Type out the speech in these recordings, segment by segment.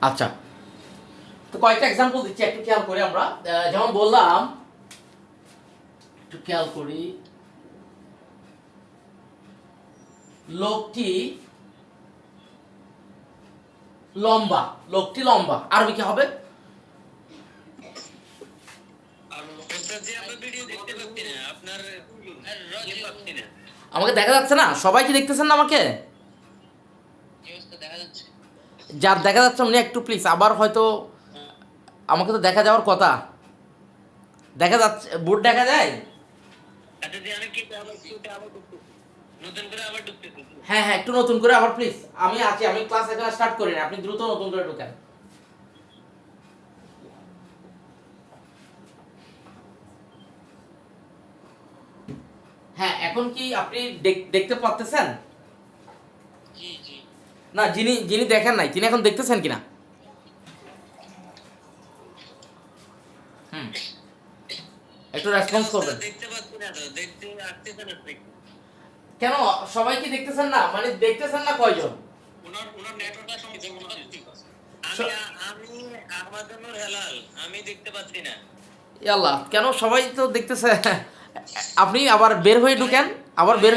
আচ্ছা, তো কয়েকটা এক্সাম্পল দিচ্ছি, একটু খেয়াল করি আমরা। যেমন বললাম, একটু খেয়াল করি, লোকটি লম্বা। লোকটি লম্বা আরবি কি হবে? আমাকে দেখা যাচ্ছে না? সবাই কি দেখতেছেন না আমাকে? যার দেখা যাচ্ছে উনি একটু প্লিজ আবার হয়তো, আমাকে তো দেখা যাওয়ার কথা। দেখা যাচ্ছে, বোর্ড দেখা যায়? হ্যাঁ হ্যাঁ, একটু নতুন করে আবার প্লিজ। আমি আছি, আমি ক্লাস এখানে স্টার্ট করি না, আপনি দ্রুত নতুন করে ঢুকেন। হ্যাঁ, এখন কি আপনি দেখতে পাচ্ছেন? না, যিনি যিনি দেখেন নাই তিনি এখন দেখতেছেন কিনা? হুম, একটু রেসপন্স করবেন। কেন সবাই কি দেখতেছেন না? মানে দেখতেছেন না কয়জন? ইয়াল্লাহ, কেন সবাই তো দেখতেছে? আপনি আবার বের হয়ে ঢুকেন, আবার বের।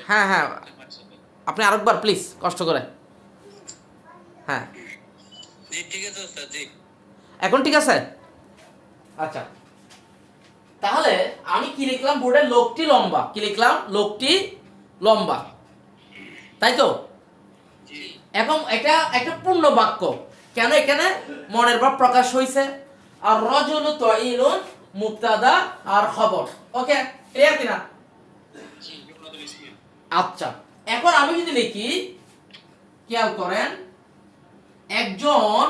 হ্যাঁ হ্যাঁ, আপনি আরেকবার প্লিজ কষ্ট করে। হ্যাঁ, এখন ঠিক আছে? আচ্ছা, তাহলে আমি কি লিখলাম বোর্ডে? লোকটি লম্বা। কি লিখলাম? লোকটি লম্বা, তাই তো? এখন এটা একটা পূর্ণ বাক্য। কেন এখানে মনের ভাব প্রকাশ হয়েছে। আর রজুলু তাইলুন মুবতাদা আর খবর। ওকে, ক্লিয়ার কিনা? আচ্ছা, এখন আমি যদি লিখি, খেয়াল করেন, একজন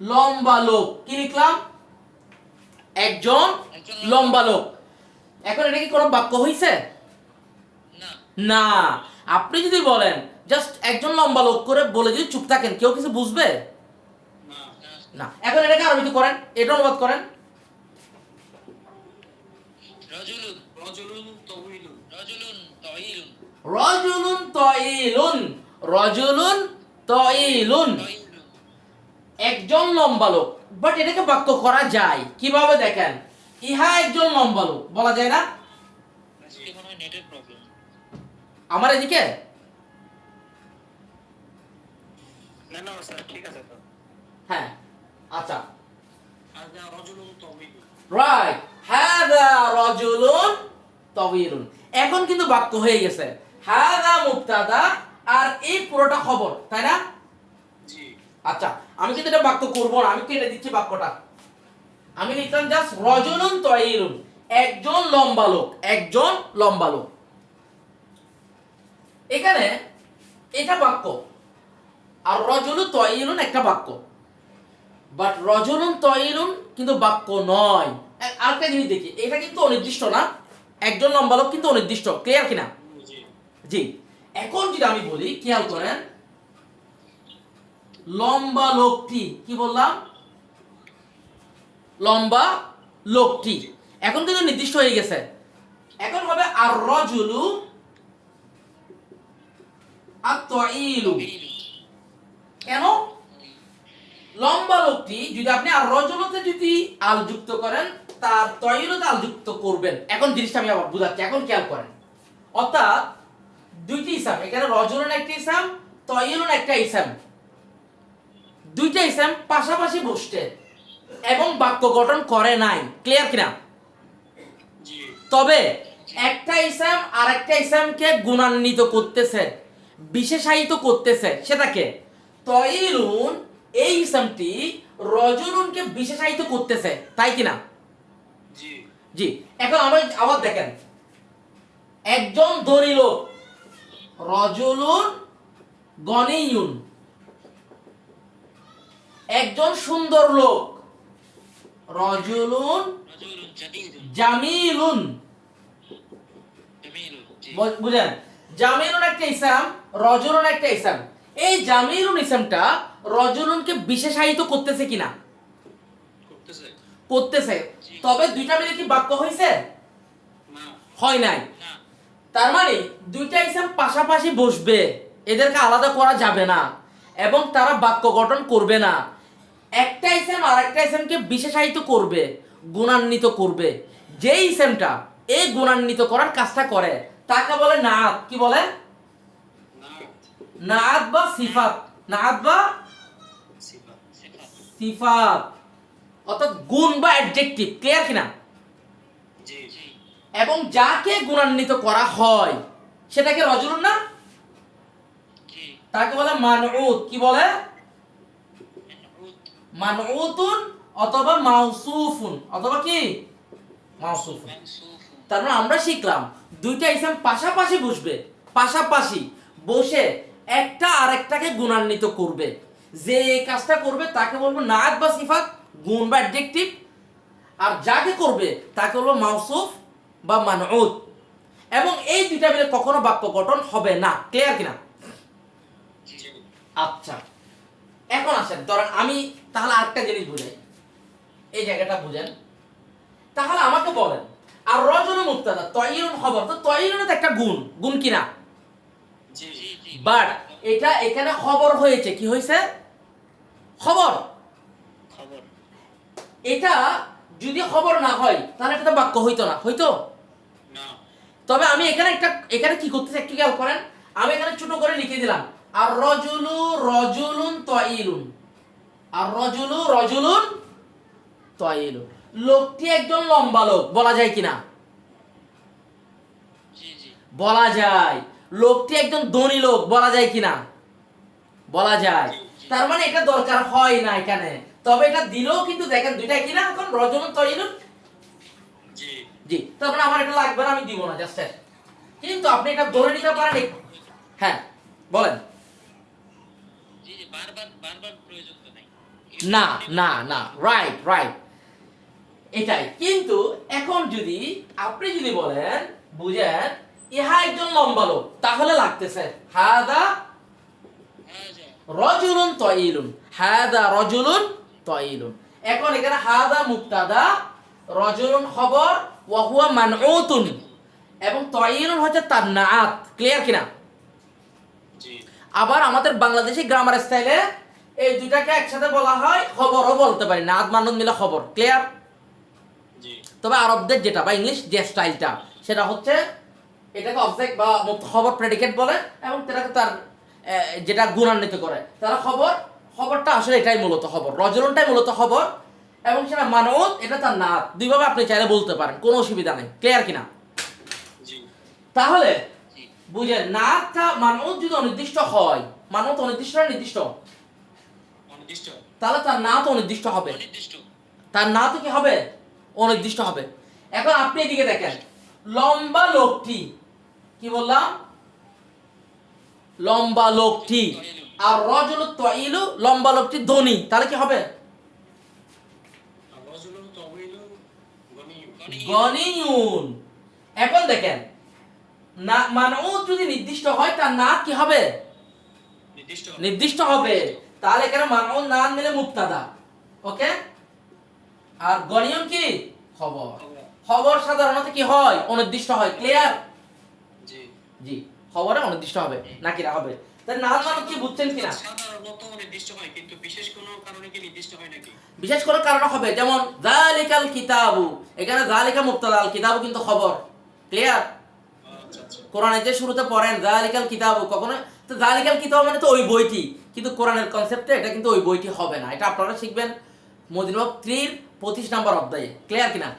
লম্বা লোক। কি লিখলাম? একজন লম্বা লোক। এখন এটা কি কোনো বাক্য হইছে? না। আপনি যদি বলেন জাস্ট একজন লম্বা লোক করে বলে যদি চুপ থাকেন, কেউ কিছু বুঝবে না। এখন এটাকে আরবিতে করেন, এটা অনুবাদ করেন। রজুলুন তাইলুন। রজুলুন তাইলুন, একজন লম্বা লোক। বাট এটাকে বাক্য করা যায় কিভাবে দেখেন? ইহা একজন লম্বা লোক বলা যায় না? আমার এদিকে হ্যাঁ, আচ্ছা, রাইট, হাদা রাজুলুন তাওয়িলুন। এখন কিন্তু বাক্য হয়ে গেছে। হাদা মুবতাদা আর এই পুরোটা খবর, তাই না? আচ্ছা, আমি কিন্তু এটা বাক্য করব না, আমি কেটে দিচ্ছি বাক্যটা। আমি লিখলাম জাস্ট রাজুলুন তাওয়িলুন, একজন লম্বা লোক। একজন লম্বা লোক, এখানে এটা বাক্য। আর রজুলু তাওয়িলুন একটা বাক্য। বাট রজুলুন তাওয়িলুন কিন্তু বাক্য নয়। আরেকটা জিনিস দেখি, এটা কিন্তু অনির্দিষ্ট না। একজন লম্বা লোক কিন্তু অনির্দিষ্ট। ক্লিয়ার কিনা? জি। এখন যদি আমি বলি, খেয়াল করেন, লম্বা লোকটি। কি বললাম? লম্বা লোকটি। এখন কিন্তু নির্দিষ্ট হয়ে গেছে। এখন হবে আর রজুলু আত-তাইলু। কেন? লম্বা লোকটি যদি আপনি আর রজুলতে যদি আল যুক্ত করেন, তার তয়লতে আল যুক্ত করবেন। এখন জিনিসটা আমি আবার বুঝাচ্ছি, এখন খেয়াল করেন। অর্থাৎ দুইটি ইসম, এখানে রজুলন একটা ইসম, তয়লুন একটা ইসম। দুইটা ইসম পাশাপাশি বসছে এবং বাক্য গঠন করে নাই। ক্লিয়ার কিনা? তবে একটা ইসম আর একটা ইসমকে গুণান্বিত করতেছে, বিশেষায়িত করতেছে। সেটাকে তয়লুন, এই ইসমটি রজুলুনকে বিশেষায়িত করতেছে, তাই কিনা? জি। এখন আমরা আবার দেখেন, একজন ধনী লোক, রজুলুন গনিয়ুন। একজন সুন্দর লোক, রজুলুন জামিলুন। বুঝেন? জামিলুন একটা ইসম, রজুলুন একটা ইসম। এই জামিলুন ইসমটা রজুলুনকে বিশেষায়িত করতেছে কিনা? করতেছে। তবে দুইটা মিলে কি বাক্য হয়েছে? হয় নাই। তার মানে দুইটা ইসম পাশাপাশি বসবে, এদেরকে আলাদা করা যাবে না এবং তারা বাক্য গঠন করবে না। একটা ইসম আর একটা ইসমকে বিশেষায়িত করবে, গুণান্বিত করবে। যেই ইসমটা এই গুণান্বিত করার কাজটা করে তাকে বলে নাআত। কি বলে? নাআত বা সিফাত। নাআত বা সিফাত অর্থাৎ গুণ বা অ্যাডজেক্টিভ। ক্লিয়ার কিনা? এবং যাকে গুণান্বিত করা হয় সেটাকে রজুলুন না, তাকে বলে মানউত। কি বলে? মানউতুন অথবা মাউসুফুন অথবা কি মাউসুফুন। তার মানে আমরা শিখলাম দুইটা ইসম পাশাপাশি বসবে, পাশাপাশি বসে একটা আরেকটাকে গুণান্বিত করবে। যে এই কাজটা করবে তাকে বলবো নাআত বা সিফাত, গুণ বা অ্যাডজেক্টিভ। আর যাকে করবে তাকে বলবো মাউসুফ বা মানউত। এবং এই দুইটা মিলে কখনো বাক্য গঠন হবে না। ক্লিয়ার কিনা? আচ্ছা, এখন আসেন ধরেন আমি তাহলে আরেকটা জিনিস বুঝাই, এই জায়গাটা বুঝেন। তাহলে আমাকে বলেন আর রজুলুন মুবতাদা, তাইয়ুন খবর। তো তাইয়ুন তো একটা গুণ, গুণ কিনা? বাট এটা এখানে খবর হয়েছে। কি হয়েছে? খবর। এটা যদি খবর না হয় তাহলে এটা তো বাক্য হইতো না, হইতো না। তবে আমি এখানে কি করতেছি একটু খেয়াল করেন। আমি এখানে ছোট করে লিখে দিলাম আর রজুলু রজুলুন তাইলুন। আর রজুলু রজুলুন তাইলুন। লোকটি একজন লম্বা লোক, বলা যায় কিনা? বলা যায়। লোকটি একজন ধনী লোক, বলা যায় কিনা? বলা যায়। তার মানে এটা দরকার হয় না এখানে, তবে এটা দিলেও কিন্তু দেখেন দুইটা কিনা। এখন রজুলুন তাইলুন, জি, তার মানে আমার এটা লাগবে না, আমি দিব না, জাস্ট। কিন্তু আপনি এটা ধরে নিতে পারেন। হ্যাঁ বলেন। না না না, রাইট রাইট, এটাই। কিন্তু এখন যদি আপনি যদি বলেন, বুঝেন, ইহা একজন লম্বা লোক, তাহলে লাগতেছে হাদা রজুলুন তাইলুন। হাদা রজুলুন তাইলুন। এখন এখানে হাদা মুবতাদা, রজুলুন খবর, ওয়া হুয়া মানউতুন, এবং তাইলুন হচ্ছে তার নাআত। ক্লিয়ার কিনা? আবার আমাদের বাংলাদেশি গ্রামার স্টাইলে এই দুটাকে একসাথে বলা হয়, খবরও বলতে পারি, নাআত মানউত মিলে খবর। ক্লিয়ার? তবে আরবদের যেটা বা ইংলিশ যে স্টাইলটা সেটা হচ্ছে এটাকে অবজেক্ট বা খবর প্রেডিকেট বলে এবং এটাকে তার যেটা গুণান্বিত করে তারা খবরটা আসলে এটাই মূলত খবর, রজলনটাই মূলত খবর, এবং সেটা মানউত, এটা তার নাত। দুইভাবে আপনি চাইলে বলতে পারেন, কোনো অসুবিধা নেই। ক্লিয়ার কিনা? তাহলে বুঝেন, নাতটা মানউত যদি অনির্দিষ্ট হয়, মানউত অনির্দিষ্ট না নির্দিষ্ট? তাহলে তার নাত অনির্দিষ্ট হবে। তার নাত কি হবে? অনির্দিষ্ট হবে। এখন আপনি এদিকে দেখেন, লম্বা লোকটি, কি বললাম? লম্বা লোকটি। আর রজুলু তাইলু, লম্বা লোকটি ধনী, তাহলে কি হবে? গনিয়ুন। এখন দেখেন, না মানউত যদি নির্দিষ্ট হয় তার নাত কি হবে? নির্দিষ্ট হবে। তাহলে এখানে মানউত নাত মিলে মুবতাদা, ওকে। আর গনিয়ুন কি? খবর। খবর সাধারণত কি হয়? অনির্দিষ্ট হয়। ক্লিয়ার? জি জি, খবরে অনির্দিষ্ট হবে, নাকি না হবে? তাই নাম মানে কি বুঝছেন কিনা? সাধারণত অনির্দিষ্ট হয়, কিন্তু বিশেষ কোনো কারণে কি নির্দিষ্ট হয় নাকি? বিশেষ কোনো কারণে হবে, যেমন যালিকাল কিতাবু, এখানে যালিকা মুবতাদা, আল কিতাবু কিন্তু খবর। ক্লিয়ার? আচ্ছা আচ্ছা। কোরআনে যে শুরুতে পড়েন যালিকাল কিতাবু, কখনো তো যালিকাল কিতাব মানে তো ওই বইটি, কিন্তু কোরআনের কনসেপ্টে এটা কিন্তু ওই বইটি হবে না। এটা আপনারা শিখবেন মদিনাবাগ 3 25 নম্বর অধ্যায়ে। ক্লিয়ার কিনা?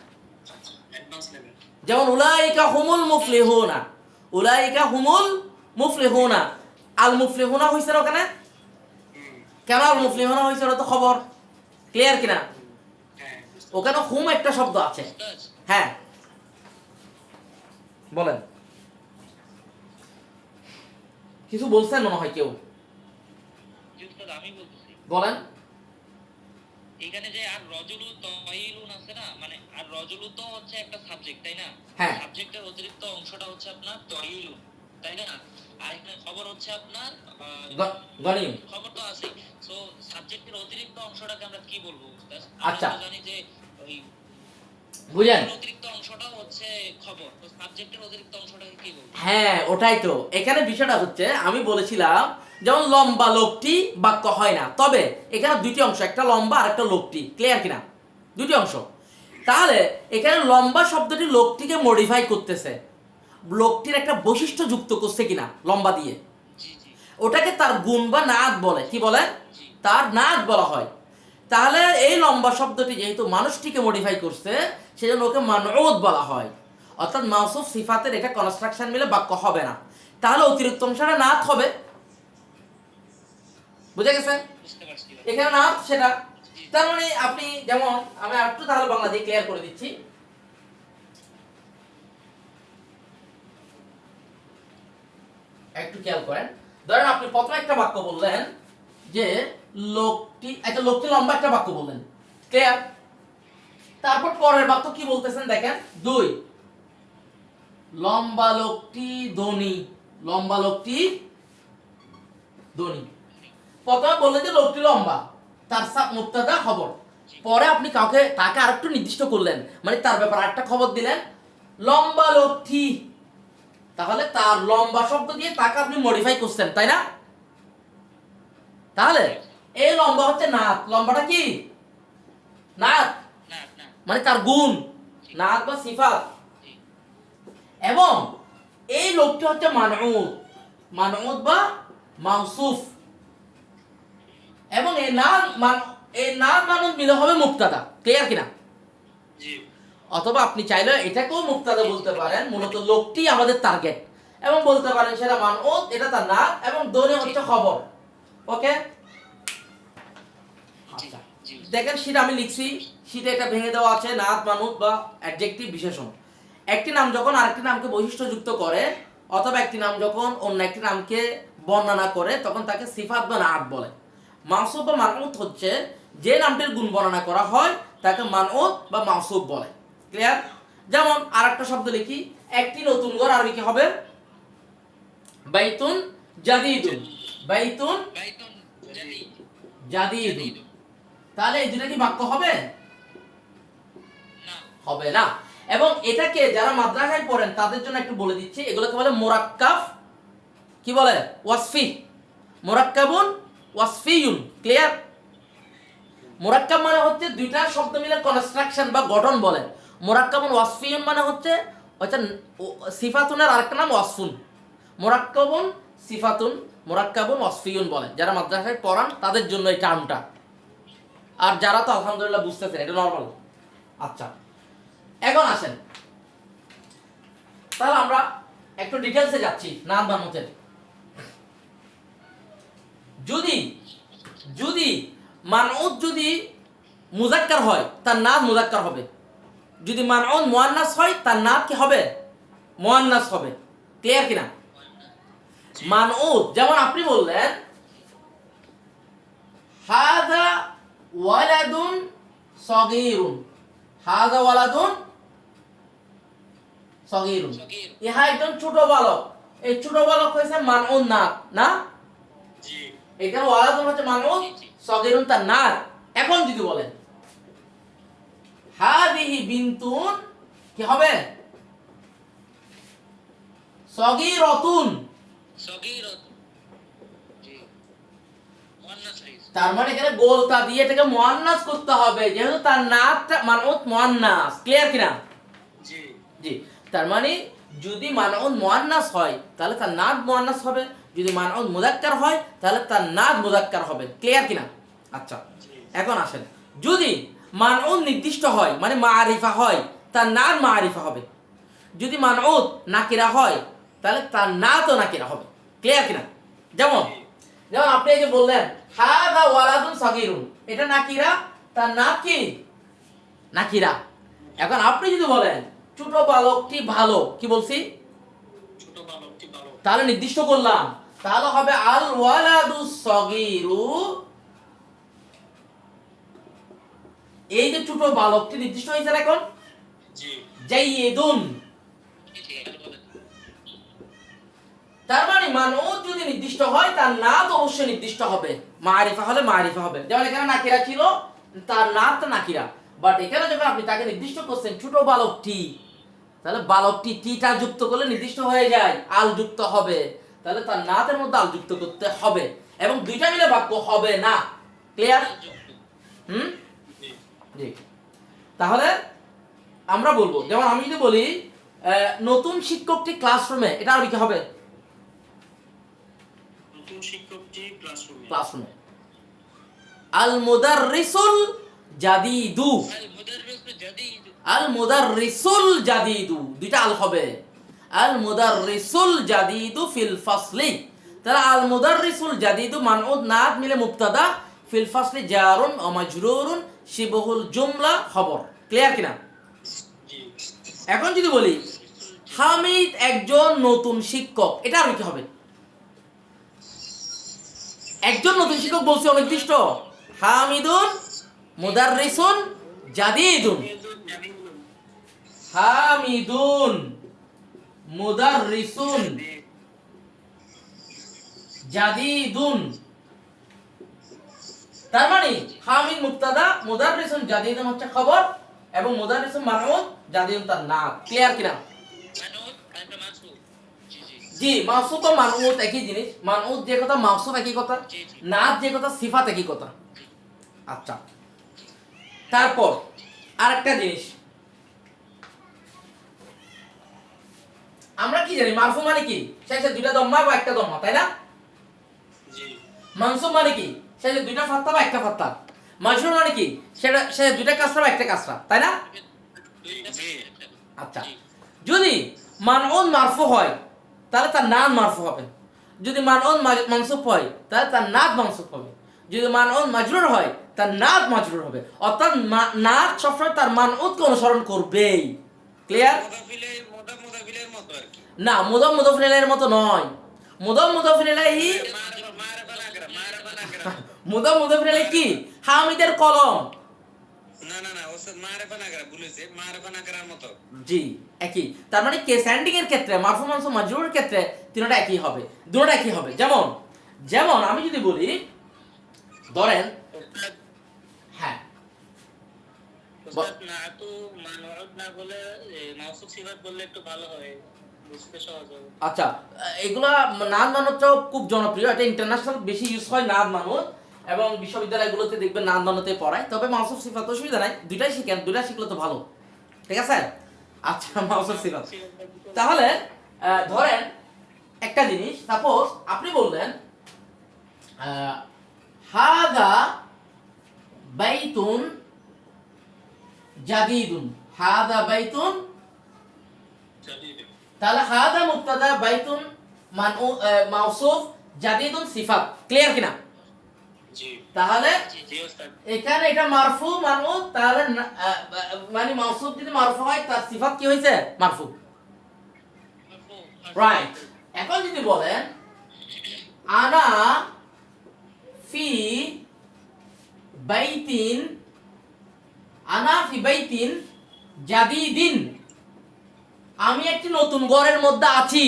যেমন উলাইকা হুমুল মুফলিহুনা, উলাইকা হুমুল মুফলিহুনা, আল মুফলিহুনা হইছে না ওখানে? কেন আল মুফলিহুনা হইছে? ওটা তো খবর। ক্লিয়ার কিনা? ওখানে হুম একটা শব্দ আছে। হ্যাঁ বলেন, কিছু বলছেন মনে হয় কেউ, বলেন। এখানে যে আর রজুলু তাইলুন আছে না, মানে আর রজুলু তো হচ্ছে একটা সাবজেক্ট, তাই না? হ্যাঁ, সাবজেক্টের অতিরিক্ত অংশটা হচ্ছে আপনার তাইলুন, তাই না? আর এখানে খবর হচ্ছে আপনার গনিম। খবর তো আছে। সো সাবজেক্টের অতিরিক্ত অংশটাকে আমরা কি বলবো? আচ্ছা, আমরা জানি যে ওই বুঝলেন? অতিরিক্ত অংশটাও হচ্ছে খবর, তো সাবজেক্টের অতিরিক্ত অংশটাকে কি বলবো? হ্যাঁ, ওটাই তো। এখানে বিষয়টা হচ্ছে আমি বলেছিলাম যেমন লম্বা লোকটি বাক্য হয় না, তবে এখানে দুইটি অংশ, একটা লম্বা আর একটা লোকটি, ক্লিয়ার কিনা? দুটি অংশ। তাহলে এখানে লম্বা শব্দটি লোকটিকে মডিফাই করতেছে, লোকটির একটা বৈশিষ্ট্য যুক্ত করছে কিনা লম্বা দিয়ে, জি জি ওটাকে তার গুণ বা নাত বলে। কি বলে? জি তার নাত বলা হয়। তাহলে এই লম্বা শব্দটি যেহেতু মানুষটিকে মডিফাই করছে, সেজন্য ওকে মানউদ বলা হয়। অর্থাৎ মাউসুফ সিফাতের এটা কনস্ট্রাকশন মিলে বাক্য হবে না, তাহলে অতিরিক্ত অংশটা নাত হবে। বুঝে গেছে? বুঝতে পারছি ভাই। এখানে নাত সেটা। জি তার মানে আপনি যেমন, আমি একটু তাহলে বাংলা দিয়ে ক্লিয়ার করে দিচ্ছি। একটু খেয়াল করেন। ধরেন আপনি প্রথমে একটা বাক্য বললেন যে লোকটি, একটা লোকটি লম্বা একটা বাক্য বললেন, ক্লিয়ার? তারপর পরের বাক্য কি বলতেছেন দেখেন, 2 লম্বা লোকটি ধনী, লম্বা লোকটি ধনী। প্রথমে বললেন যে লোকটি লম্বা, তার মুক্তাদা খবর। পরে আপনি তাকে আরেকটু নির্দিষ্ট করলেন, মানে তার ব্যাপারে আরেকটা খবর দিলেন, লম্বা লোকটি। তাহলে তার লম্বা শব্দ দিয়ে তাকে আপনি মডিফাই করছেন, তাই না? তাহলে এই লম্বা হচ্ছে নাত। লম্বাটা কি? নাত, না না মানে তার গুণ, নাত বা সিফাত। জি এবং এই লোকটি হচ্ছে মানউদ, মানউদ বা মাউসুফ। এবং এই নাম মানুষ মিলে হবে মুক্তাদা, ক্লিয়ার কিনা? জি অথবা আপনি চাইলে এটাকেও মুক্তাদা বলতে পারেন, মূলত লোকটি আমাদের টার্গেট, এবং বলতে পারেন সেটা মানউদ, এটা তার নাম, এবং দোনে হচ্ছে খবর। ওকে? জি আচ্ছা, জি দেখেন শীট আমি লিখছি, শীটে এটা ভেঙে দেওয়া আছে নাত, মানুত বা অ্যাডজেক্টিভ বিশেষণ। একটি নাম যখন আরেকটি নামকে বৈশিষ্ট্যযুক্ত করে, অথবা একটি নাম যখন অন্য একটি নামকে বর্ণনা করে, তখন তাকে সিফাত বা নাত বলে। মাউসুফ বা মানউত হচ্ছে যে নামটির গুণ বর্ণনা করা হয় তাকে মানউত বা মাউসুফ বলে, ক্লিয়ার? যেমন আরেকটা শব্দ লিখি, একটি নতুন ঘর আরবি কি হবে? বাইতুন জাদিদুন, বাইতুন বাইতুন জাদিদ জাদিদুন। তাহলে এই দুটো কি বাক্য হবে? না হবে না। এবং এটাকে যারা মাদ্রাসায় পড়েন তাদের জন্য একটু বলে দিচ্ছি, এগুলোকে বলে মুরাক্কাব, কি বলে? ওয়াসফি। মুরাক্কাবুন ওয়াসফিয়ুন, ক্লিয়ার? মুরাক্কাব মানে হচ্ছে দুইটা শব্দ মিলে কনস্ট্রাকশন বা গঠন বলে। মুরাক্কাবুন ওয়াসফিয়ুন মানে হচ্ছে সিফাতুনের আরেকটা নাম ওয়াসফুন। মুরাক্কাবুন সিফাতুন, মুরাক্কাবুন ওয়াসফিয়ুন বলে। যারা মাদ্রাসায় পড়ান তাদের জন্য এই টার্মটা। আর যারা তো আলহামদুলিল্লাহ বুঝতেছেন, এটা নরমাল। আচ্ছা, এখন আসেন, তাহলে আমরা একটু ডিটেলসে যাচ্ছি নাম বানুতের। যদি যদি মানউদ যদি মুজাক্কার হয় তার নাম মুজাক্কার হবে, যদি মানউদ মুয়ান্নাস হয় তার নাম কি হবে? মুয়ান্নাস হবে, ক্লিয়ার কিনা? মানউদ যেমন আপনি বললেন হাযা ওয়ালাদুন সগীরুন, হাযা ওয়ালাদুন সগীরুন, সগীর ইহা একজন ছোট বালক। এই ছোট বালক হয়েছে মানউদ নাত, না? জি এখানে ওয়ালাদুন হচ্ছে মানউদ, সগীরুন তার নাত। এখন যদি বলেন হাদিহি বিনতুন, কি হবে? সগীরাতুন। সগীরত জি মুয়ান্নাস হইছে তার মানে এখানে গোলতা দিয়ে এটাকে মুয়ান্নাস করতে হবে, যেহেতু তার নাতটা মানউদ মুয়ান্নাস, ক্লিয়ার কিনা? জি জি। তার মানে যদি মানউদ মুয়ান্নাস হয় তাহলে তার নাত মুয়ান্নাস হবে, যদি মানউদ মুযাক্কার হয় তাহলে তার নাত মুযাক্কার হবে, ক্লিয়ার কিনা? আচ্ছা, এখন আসেন, যদি মানউদ নির্দিষ্ট হয় মানে মারিফা হয়, তার নাত মারিফা হবে। যদি মানউদ নাকিরা হয় তাহলে তার নাতও নাকিরা হবে, ক্লিয়ার কিনা? যেমন যেমন আপনি এই যে বললেন হাযা ওয়ালাদুন সাগীরুন, এটা নাকিরা, তার নাত কি? নাকিরা। এখন আপনি যদি বলেন ছোট বালকটি ভালো, কি বলছি? ছোট বালকটি ভালো তাহলে নির্দিষ্ট করলাম, তাহলে হবে আল ওয়ালাদুস সগীরু। এই যে ছোট বালকটি নির্দিষ্ট হয়েছে এখন, জি জাইয়িদুন। জি এটা বলেন তার মানে মানউদ যদি নির্দিষ্ট হয় তার নাত অবশ্যই নির্দিষ্ট হবে, মারিফা হলে মারিফা হবে। যেমন এখানে নাকিরা ছিল, তার নাত নাকিরা। বাট এখানে যখন আপনি তাকে নির্দিষ্ট করছেন ছোট বালকটি, তাহলে বালকটি টিটা যুক্ত করলে নির্দিষ্ট হয়ে যায়, আল যুক্ত হবে, তাহলে তার নাতের মধ্যে আল যুক্ত করতে হবে এবং দুইটা মিলে বাক্য হবে না। ক্লিয়ার? জি। তাহলে আমরা বলবো, যেমন আমি যদি বলি নতুন শিক্ষকটি ক্লাসরুমে, এটা আরবি কি হবে? নতুন শিক্ষকটি ক্লাসরুমে। ক্লাসরুমে। আল মুদাররিসুল জাদিদু, আল মুদাররিসুল জাদিদু, দুইটা আল হবে। আল মুদাররিসুল জাদিদু ফিল ফাসলি, তাহলে আল মুদাররিসুল জাদিদু মানউদ নাত মিলে মুবতাদা, ফিল ফাসলি জারুন ওয়া মাজরুরুন শিবহুল জুমলা খবর। ক্লিয়ার কিনা? এখন যদি বলি হামিদ একজন নতুন শিক্ষক, এটা আর কি হবে? একজন নতুন শিক্ষক বলছে অনির্দিষ্ট, হামিদুন মুদাররিসুন জাদিদুন, হামিদুন মুদাররিসুন জাদিদুন, তার মানে হামিদ মুবতাদা, মুদাররিসুন জাদিদুন হচ্ছে খবর এবং মুদাররিসুন মানউদ, জাদিদুন তার নাম। ক্লিয়ার কিনা? জি, মাউসুফ ও মানউদ একই জিনিস, মানউদ যে কথা মাউসুফ একই কথা, নাত যে কথা সিফাত একই কথা। আচ্ছা, তারপর আরেকটা জিনিস আমরা কি জানি, মারফু মানে কি? শেষে দুইটা দম্মা বা একটা দম্মা, তাই না? জি। মানসুব মানে কি? শেষে দুইটা ফাত্তা বা একটা ফাত্তা। মাজরুর মানে কি? সেটা শেষে দুইটা কাসরা বা একটা কাসরা, তাই না? আচ্ছা, যদি মানউন মারফু হয় তাহলে তার নাম মারফু হবে, যদি মানউন মানসুব হয় তাহলে তার নাত মানসুব হবে, যদি মানউন মাজরুর হয় তার নাত মাজরুর হবে, অর্থাৎ নাত সবসময় তার মানউদকে অনুসরণ করবেই। ক্লিয়ার? মুদাফিলের মতো আর কি। না, মুদাফ মুদাফিল ইলাইহির মতো নয়। মুদাফ মুদাফিল ইলাইহি, মুদাফ মুদাফিল ইলাইহি কি? হামিদের কলম। না না না, ওস্তাদ মারিফা নাগরা বলেছে, মারিফা নাগরার মতো। জি, একই। তার মানে কেস এন্ডিং এর ক্ষেত্রে, মারফু মানসুব মাজরুরের ক্ষেত্রে তিনটা একই হবে, দুটোটা একই হবে। যেমন যেমন আমি যদি বলি, ধরেন, হ্যাঁ ওস্তাদ নাতু মানউদ না বলে মাউসুফ সিফাত বললে একটু ভালো হয়, বুঝতে সহজ হবে। আচ্ছা, এগুলা নাদ মানতটাও খুব জনপ্রিয়, এটা ইন্টারন্যাশনাল বেশি ইউজ হয় নাদ মানত, এবং বিশ্ববিদ্যালয়গুলোতে দেখবেন নাদ মানতে পড়ায়। তবে মাউসুফ সিফাত অসুবিধা নাই, দুইটাই শিখেন, দুইটা শিখলে তো ভালো। ঠিক আছে? আচ্ছা, মাউসুফ সিফাত। তাহলে ধরেন একটা জিনিস, সাপোজ আপনি বললেন হাদা বাইতুন জাদিদুন, হাদা বাইতুন, তাহলে হাদা মুবতাদা, বাইতুন মাউসুফ, জাদিদুন সিফাত। ক্লিয়ার কিনা? জি। তাহলে জি ওস্তাদ। এখানে এটা মারফু মানউদ, তাহলে মানে মাউসুফ যদি মারফু হয় তার সিফাত কি হয়েছে? মারফু। রাইট। এখন যদি বলেন আনা ফি বাইতিন, আনা ফি বাইতিন জাদিদিন, আমি একটি নতুন ঘরের মধ্যে আছি।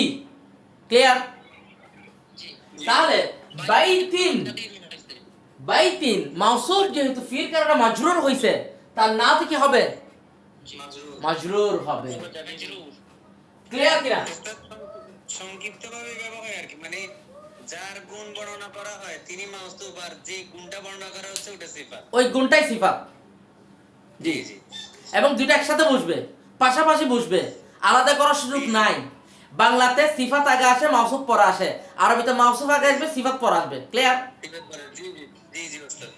ক্লিয়ার? তাহলে বাইতিন, বাইতিন মাউসুফ যেহেতু ফির কারণে মাজরুর হইছে, তার নাত কি হবে? মাজরুর। মাজরুর হবে। ক্লিয়ার কিনা? ওস্তাদ সংক্ষিপ্তভাবে ব্যবহার হয় আর কি, মানে যার গুণ বর্ণনা করা হয় তিনি মাউসুফ, আর যে গুণটা বর্ণনা করা হচ্ছে ওটা সিফাত। ওই গুণটাই সিফাত। জি জি। এবং দুইটা একসাথে বসবে, পাশাপাশি বসবে, আলাদা করার সুযোগ নাই। বাংলাতে সিফাত আগে আসে, মাউসুফ পরে আসে, আরবিতে মাউসুফ আগে আসবে, সিফাত পরে আসবে। ক্লিয়ার? সিফাত বলে। জি জি জি জি ওস্তাদ।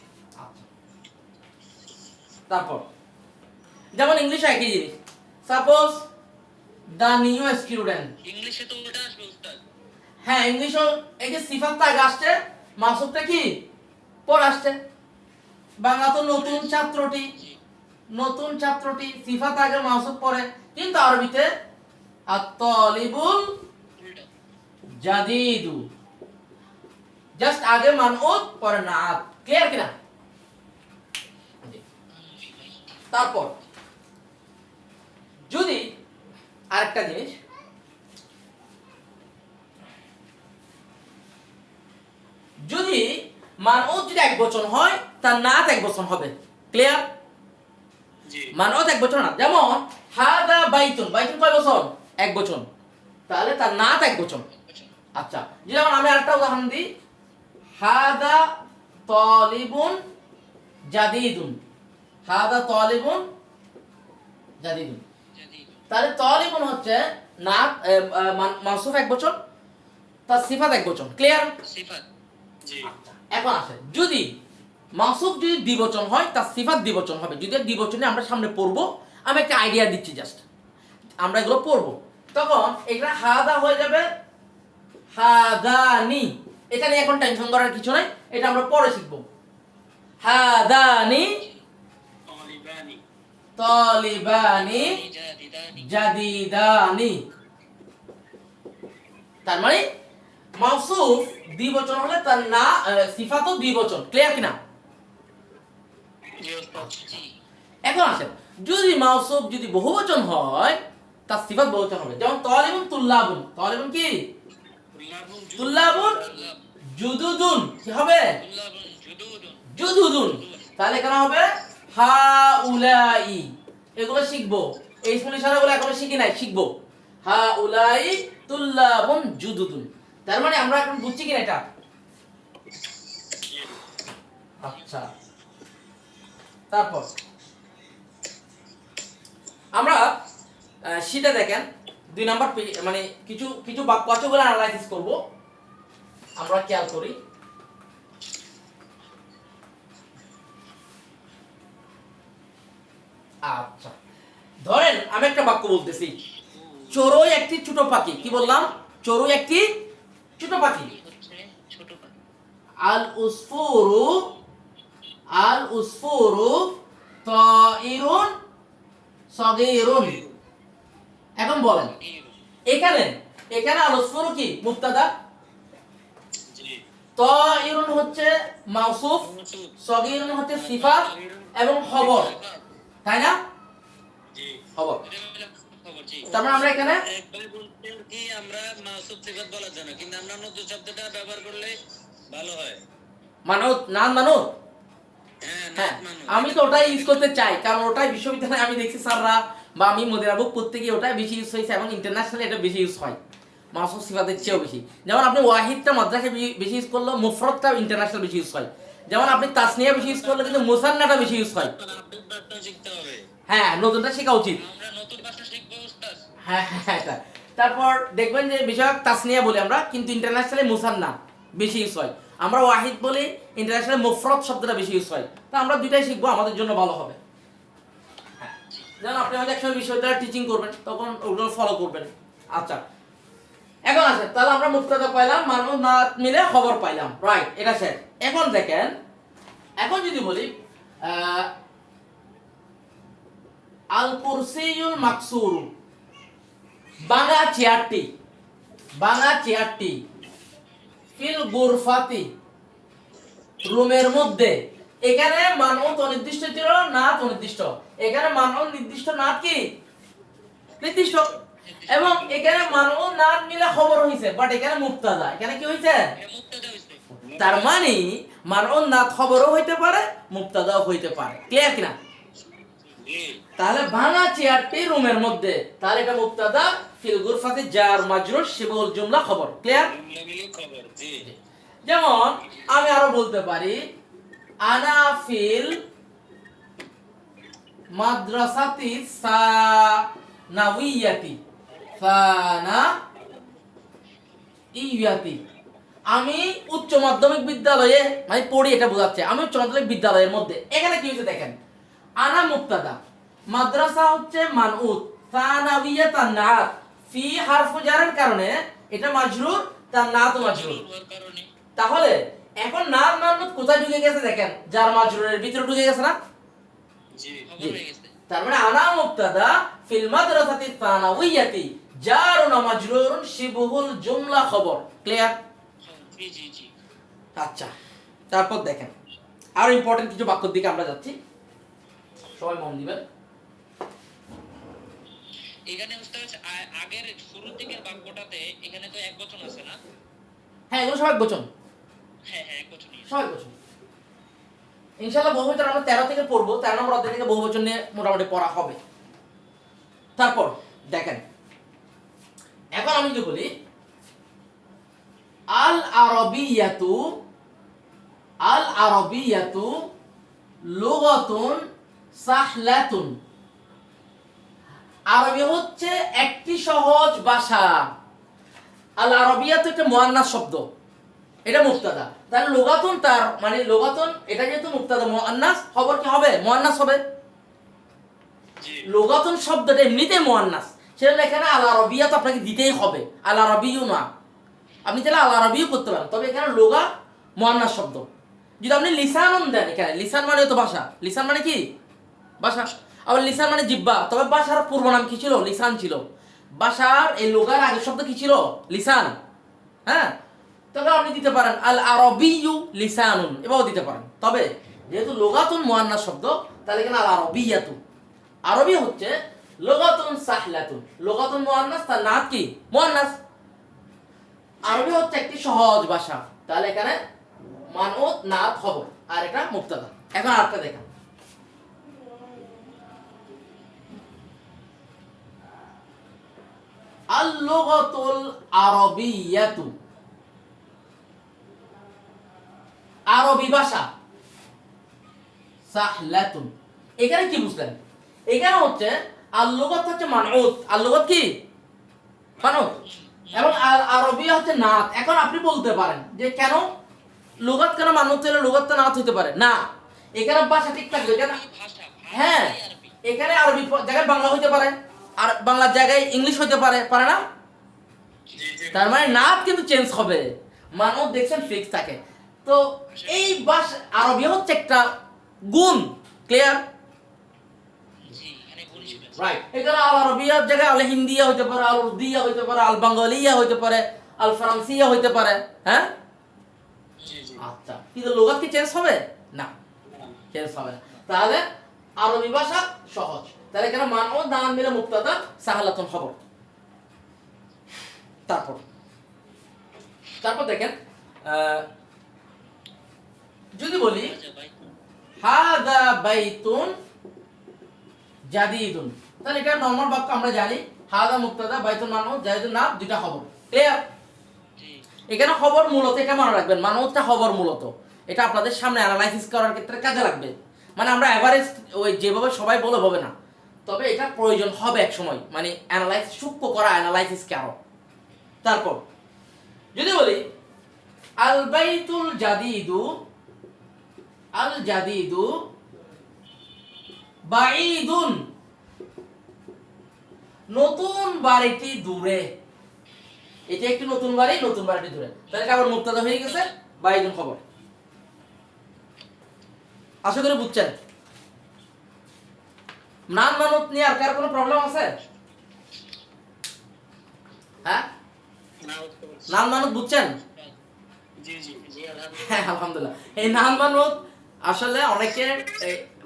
তারপর যেমন ইংলিশে একই জিনিস, সাপোজ দ্য নিউ স্টুডেন্ট, ইংলিশে তো ওটা আসবে ওস্তাদ। হ্যাঁ ইংলিশও এই যে সিফাতটা আগে আসছে, মাউসুফটা কি পরে আসছে। বাংলা তো নতুন ছাত্রটি, নতুন ছাত্রটি, সিফাত আগে মাউসুফ পরে, কিন্তু আরবিতে আত-তালিবুল জাদিদু, জাস্ট আগে মানউদ পরে নাত। ক্লিয়ার কিনা? তারপর যদি আরেকটা জিনিস, যদি মানউদ যদি এক বচন হয় তার নাত এক বচন হবে। ক্লিয়ার? জি মানউত এক বচন না। যেমন হাদা বাইতুন, বাইতুন কয় বচন? এক বচন, তাহলে তার নাত এক বচন। আচ্ছা, যেমন আমি আরেকটা উদাহরণ দিই, হাদা তালিবুন জাদিদুন, হাদা তালিবুন জাদিদুন, তাহলে তালিবুন হচ্ছে নাত মাউসুফ এক বচন, তার সিফাত এক বচন। ক্লিয়ার? সিফাত। জি আচ্ছা, এখন আসে যদি মাউসুফ যদি দ্বিবচন হয় তার সিফাত দ্বিবচন হবে। যদি দ্বিবচনে আমরা সামনে পড়বো, আমি একটা আইডিয়া দিচ্ছি জাস্ট, আমরা এগুলো পড়বো, তখন এটা হাদা হয়ে যাবে হাদানি। এটা নিয়ে এখন টেনশন করার কিছু নাই, এটা আমরা পরে শিখবো। হাদানি তালিবানি তালিবানি জাদিদানি। জাদিদানি। তার মানে মাউসুফ দ্বিবচন হলে তার না সিফাতও দ্বিবচন। ক্লিয়ার কিনা? জি ওস্তাদ। জি এখন আসেন, যদি মাউসুফ যদি বহুবচন হয় তার সিফাত বহুবচন হবে। যেমন তালিবুন তুল্লাবুন, তালিবুন কি? তুল্লাবুন জুদুদুন, কি হবে? তুল্লাবুন জুদুদুন। জুদুদুন। তাহলে এখানে হবে হাউলাই। এগুলো শিখবো, এই স্মরণ ইশারাগুলো এখনো শিখি নাই, শিখবো। হাউলাই তুল্লাবুন জুদুদুন। তার মানে আমরা এখন বুঝছি কিনা এটা? আচ্ছা, তারপর আমরা শীটে দেখেন 2 নাম্বার মানে কিছু কিছু বাক্য আছে ওগুলো অ্যানালাইসিস করব, আমরা খেয়াল করি। আচ্ছা, ধরেন আমি একটা বাক্য বলতেছি, চড়ুই একটি ছোট পাখি। কি বললাম? চড়ুই একটি ছোট পাখি। হচ্ছে ছোট পাখি। আল উসফুরু, আল উসফুরু তাইরুন সগীরুন। এখন বলেন, এখানে এখানে আল উসফুরু কি মুবতাদা, জি তাইরুন হচ্ছে মাউসুফ, সগীরুন হচ্ছে সিফাত এবং খবর, তাই না? জি খবর। এটা হলো খবর। জি তার মানে আমরা এখানে একবার বলতেন কি আমরা মাসুদ সিফাত বলার জন্য, কিন্তু আমরা নতুন শব্দটা ব্যবহার করলে ভালো হয়। মানত নান মানত। হ্যাঁ হ্যাঁ, নাত মানু। আমি তো ওটাই ইউজ করতে চাই, কারণ ওটাই বিশ্ববিদ্যালয়ে আমি দেখছি স্যাররা বা আমি মদিনা বুক করতে গিয়ে ওটাই বেশি ইউজ হয়েছে এবং ইন্টারন্যাশনালি এটা বেশি ইউজ হয় মাউসুফ সিফাতের চেয়েও বেশি। যেমন আপনি ওয়াহিদটা মাদ্রাসায় বেশি ইউজ করলে মুফরদটা ইন্টারন্যাশনাল বেশি ইউজ হয়। যেমন আপনি তাসনিয়া বেশি ইউজ করলে কিন্তু মুসান্নাটা বেশি ইউজ হয়। আপডেট বার্তা শিখতে হবে। হ্যাঁ, নতুনটা শেখা উচিত। আমরা নতুন ভাষা শিখবো ওস্তাদ। হ্যাঁ হ্যাঁ হ্যাঁ, এটা। তারপর দেখবেন যে বিষয়ক তাসনিয়া বলি আমরা, কিন্তু ইন্টারন্যাশনালি মুসান্না বেশি ইউজ হয়। আমরা ওয়াহিদ বলি, ইন্টারন্যাশনালি মুফরদ শব্দটা বেশি ইউজ হয়। তো আমরা দুইটাই শিখবো, আমাদের জন্য ভালো হবে। হ্যাঁ, যেমন আপনি হয়তো একসময় বিশ্ববিদ্যালয়ে টিচিং করবেন, তখন ওগুলো ফলো করবেন। আচ্ছা, এখন আছে, তাহলে আমরা মুক্তাদা পাইলাম, মানুষ না মিলে খবর পাইলাম, রাইট, এটা শেষ। এখন দেখেন, এখন যদি বলি আল কুরসিউল মাকসুর, ভাঙা চেয়ারটি, ভাঙা চেয়ারটি, ফিল গুরফাতি, রুমের মধ্যে। এখানে মানব অনির্দিষ্ট ছিল, নাত অনির্দিষ্ট। এখানে মানব নির্দিষ্ট, নাত কি নির্দিষ্ট। এবং এখানে মানব নাত মিলে খবর হইছে, বাট এখানে মুক্তাদা, এখানে কি হইছে? এটা মুক্তাদা হইছে। তার মানে মানব নাত খবরও হইতে পারে, মুক্তাদাও হইতে পারে। ক্লিয়ার কিনা? জি তাহলে ভাঙা চেয়ারটি রুমের মধ্যে, তাহলে এটা মুক্তাদা, ফিল গুরফাতি জার মাজরুর শিবুল জুমলা খবর। ক্লিয়ার? জুমলা মিলে খবর। জি যেমন আমি আরো বলতে পারি আনা ফিল মাদ্রাসাতি সানাউইয়াতি, সানাউইয়াতি, আমি উচ্চ মাধ্যমিক বিদ্যালয়ে মানে পড়ি, এটা বোঝাচ্ছে আমি উচ্চ মাধ্যমিক বিদ্যালয়ের মধ্যে। এখানে কি হয়েছে দেখেন, আনা মুক্তাদা, মাদ্রাসা হচ্ছে মানউত, সানাউইয়া তার নাত, ফি হারফু জারের কারণে এটা মাজরুর, তার নাত মাজরুর। হওয়ার কারণে তাহলে এখন নাম মানউত কোথায় ঢুকে গেছে দেখেন, যার মাজরুরের ভিতরে ঢুকে গেছে না? জি খবর হয়ে গেছে। তার মানে আনা মুক্তাদা ফিল মাদ্রাসাতি সানাউইয়াতি জারুন মাজরুরুন শিবহুল জুমলা খবর। ক্লিয়ার? জি জি জি আচ্ছা, তারপর দেখেন আরো ইম্পর্টেন্ট কিছু বাক্যের দিকে আমরা যাচ্ছি, সবাই মন দিবেন। এখানে উস্তাদ হচ্ছে আগের শুরুর দিকের বাক্যটাতে এখানে তো এক বচন আছে না? হ্যাঁ, এগুলো সবাই বচন, হ্যাঁ হ্যাঁ এক বচনই আছে। সবাই বচন। ইনশাআল্লাহ বহুবচন আমরা 13 থেকে পড়বো, 13 নম্বর অধ্যায় থেকে বহুবচন নিয়ে মোটামুটি পড়া হবে। তারপর দেখেন, এখন আমি যদি বলি আল আরবিয়াতু, আল আরবিয়াতু লুগাতুন সাহলাতুন। আরবি হচ্ছে একটি সহজ ভাষা। আল আরবিয়াতু একটা মুয়ান্নাস শব্দ, এটা মুবতাদা। তাহলে লুগাতুন তার মানে লুগাতুন এটা যেহেতু মুবতাদা মুয়ান্নাস, খবর কি হবে? মুয়ান্নাস হবে। জি লুগাতুন শব্দটা এমনিতেই মুয়ান্নাস, সেজন্য এখানে আল আরবিয়া তো আপনাকে দিতেই হবে, আল আরবিয়ু না। আপনি তাহলে আল আরবিও করতে পারেন, তবে এখানে লুগা মুয়ান্নাস শব্দ। যদি আপনি লিসানুন দেন, এখানে লিসান মানে তো ভাষা, লিসান মানে কি? ভাষা। আবার লিসান মানে জিহ্বা, তবে ভাষার পূর্ব নাম কি ছিল? লিসান ছিল। ভাষার এই লুগার আগের শব্দ কি ছিল? লিসান। হ্যাঁ, তবে আপনি দিতে পারেন আল আরবিয়ু লিসানুন, এভাবে দিতে পারেন। তবে যেহেতু লুগাতুন মুয়ান্নাস শব্দ, তাহলে এখানে আল আরবিয়াতু। আরবি হচ্ছে লুগাতুন সাহলাতুন, লুগাতুন মুয়ান্নাস, তার নাত কি? মুয়ান্নাস। আরবি হচ্ছে একটি সহজ ভাষা, তাহলে এখানে মানউত নাত হবে, আর এটা মুবতাদা। এখন আরেকটা দেখেন, আল লুগাতুল আরবিয়াতু, আরবি ভাষা সাহলাতুন। এখানে কি বুঝলেন? এখানে হচ্ছে আল লুগাত হচ্ছে মানউত, আল লুগাত কি? মানউত, এবং আল আরবি হচ্ছে নাত। এখন আপনি বলতে পারেন যে কেন লুগাত কেন মানউত হলে লুগাত নাত হইতে পারে না? এখানে ভাষা ঠিক থাকবে কেন? ভাষা হ্যাঁ, এখানে আরবি জায়গায় বাংলা হইতে পারে, আর বাংলার জায়গায় ইংলিশ হইতে পারে, পারে না? জি জি তার মানে নাত কিন্তু চেঞ্জ হবে, মানব দেখছেন ফিক্স থাকে। তো এই ভাষা আরবি হচ্ছে একটা গুণ, ক্লিয়ার? জি এখানে গুণ শিখেছি। রাইট। এখানে আল আরবিয়ার জায়গায় আল হিন্দিয়া হইতে পারে, আল উর্দিয়া হইতে পারে, আল বাঙ্গালিয়া হইতে পারে, আল ফরান্সিয়া হইতে পারে। হ্যাঁ, জি জি আচ্ছা, কিন্তু লুগাত কি চেঞ্জ হবে? না, চেঞ্জ হবে না। তাহলে আরবি ভাষা সহজ, তাহলে এখানে মান ও দান মিলে মুক্তাদা সাহালাতুন খবর। তারপর তারপর দেখেন, যদি বলি আচ্ছা ভাই হাদা বাইতুন জাদিদুন, তাহলে এটা নরমাল বাক্য আমরা জানি, হাদা মুক্তাদা বাইতুন মানউত জাদিদুন নাম, দুইটা খবর, ক্লিয়ার? জি এখানে খবর মূলত এটা মনে রাখবেন, মানউতটা খবর মূলত, এটা আপনাদের সামনে অ্যানালাইসিস করার ক্ষেত্রে কাজে লাগবে। মানে আমরা এভারেজ ওই যেভাবে সবাই বলে হবে না, তবে এটা প্রয়োজন হবে এক সময়, মানে অ্যানালাইসিস সূক্ষ্ম করা, অ্যানালাইসিস আরো। তারপর যদি বলি আল বাইতুল জাদিদু, আল জাদিদু বাঈদুন, নতুন বাড়িটি দূরে। এটা একটি নতুন বাড়ি, নতুন বাড়িটি দূরে, তাহলে এটা আবার মুক্তাদা হয়ে গেছে, বাঈদুন খবর। আশা করি বুঝছেন। নাম মানত নিয়ে আর কার কোনো প্রবলেম আছে? হ্যাঁ, না উত্তর বলছি। নাম মানত বুঝছেন? জি জি জি আলহামদুলিল্লাহ। হ্যাঁ, আলহামদুলিল্লাহ। এই নাম মানত আসলে অনেকে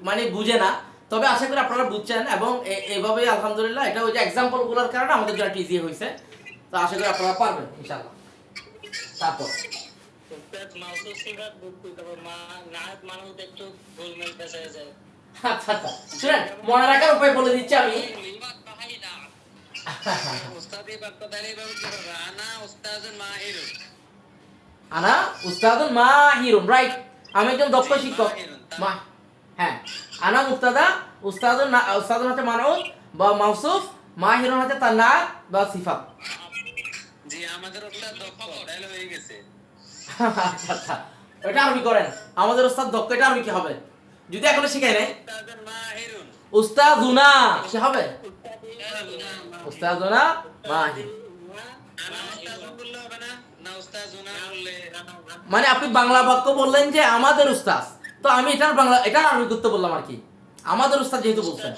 মানে বুঝে না, তবে আশা করি আপনারা বুঝছেন, এবং এইভাবে আলহামদুলিল্লাহ এটা ওই যে এক্সাম্পল গুলোর কারণে আমাদের জন্য ইজি হয়েছে। তো আশা করি আপনারা পারবেন ইনশাআল্লাহ। তারপর উস্তাদ মাউসুফ সিফাত বুঝতে তবে নাত মানউত একটু গোলমেল পেঁচে যায়। আচ্ছা আচ্ছা, শুনেন, মনে রাখার উপায় বলে দিচ্ছি আমি। উস্তাদি বাক্য তাহলে এভাবে কি হবে? আনা উস্তাদুন মাহিরুন। আনা উস্তাদুন মাহিরুন, রাইট। আমি একজন দক্ষ জি, শিক্ষক। মাহিরুন, তার- মা, হ্যাঁ, আনা মুক্তাদা, উস্তাদুন উস্তাদুন হচ্ছে মানউত বা মাউসুফ, মাহিরুন হচ্ছে তার নাত বা সিফাত। জি আমাদের উস্তাদ দক্ষ, তাহলে হয়ে গেছে। আচ্ছা আচ্ছা, এটা আরবি করেন, আমাদের উস্তাদ দক্ষ, এটা আরবি কি হবে? যদি এখনো শিখাই নাই, উস্তাদুন মাহিরুন। উস্তাদুনা কি হবে? উস্তাদুনা মাহির। আনা উস্তাদুন বললে হবে না? না উস্তাদুনা বললে মানে আপনি বাংলা বাক্য বললেন যে আমাদের উস্তাদ, তো আমি এটার বাংলা, এটা আরবি করতে বললাম আর কি, আমাদের উস্তাদ যেহেতু বলছেন।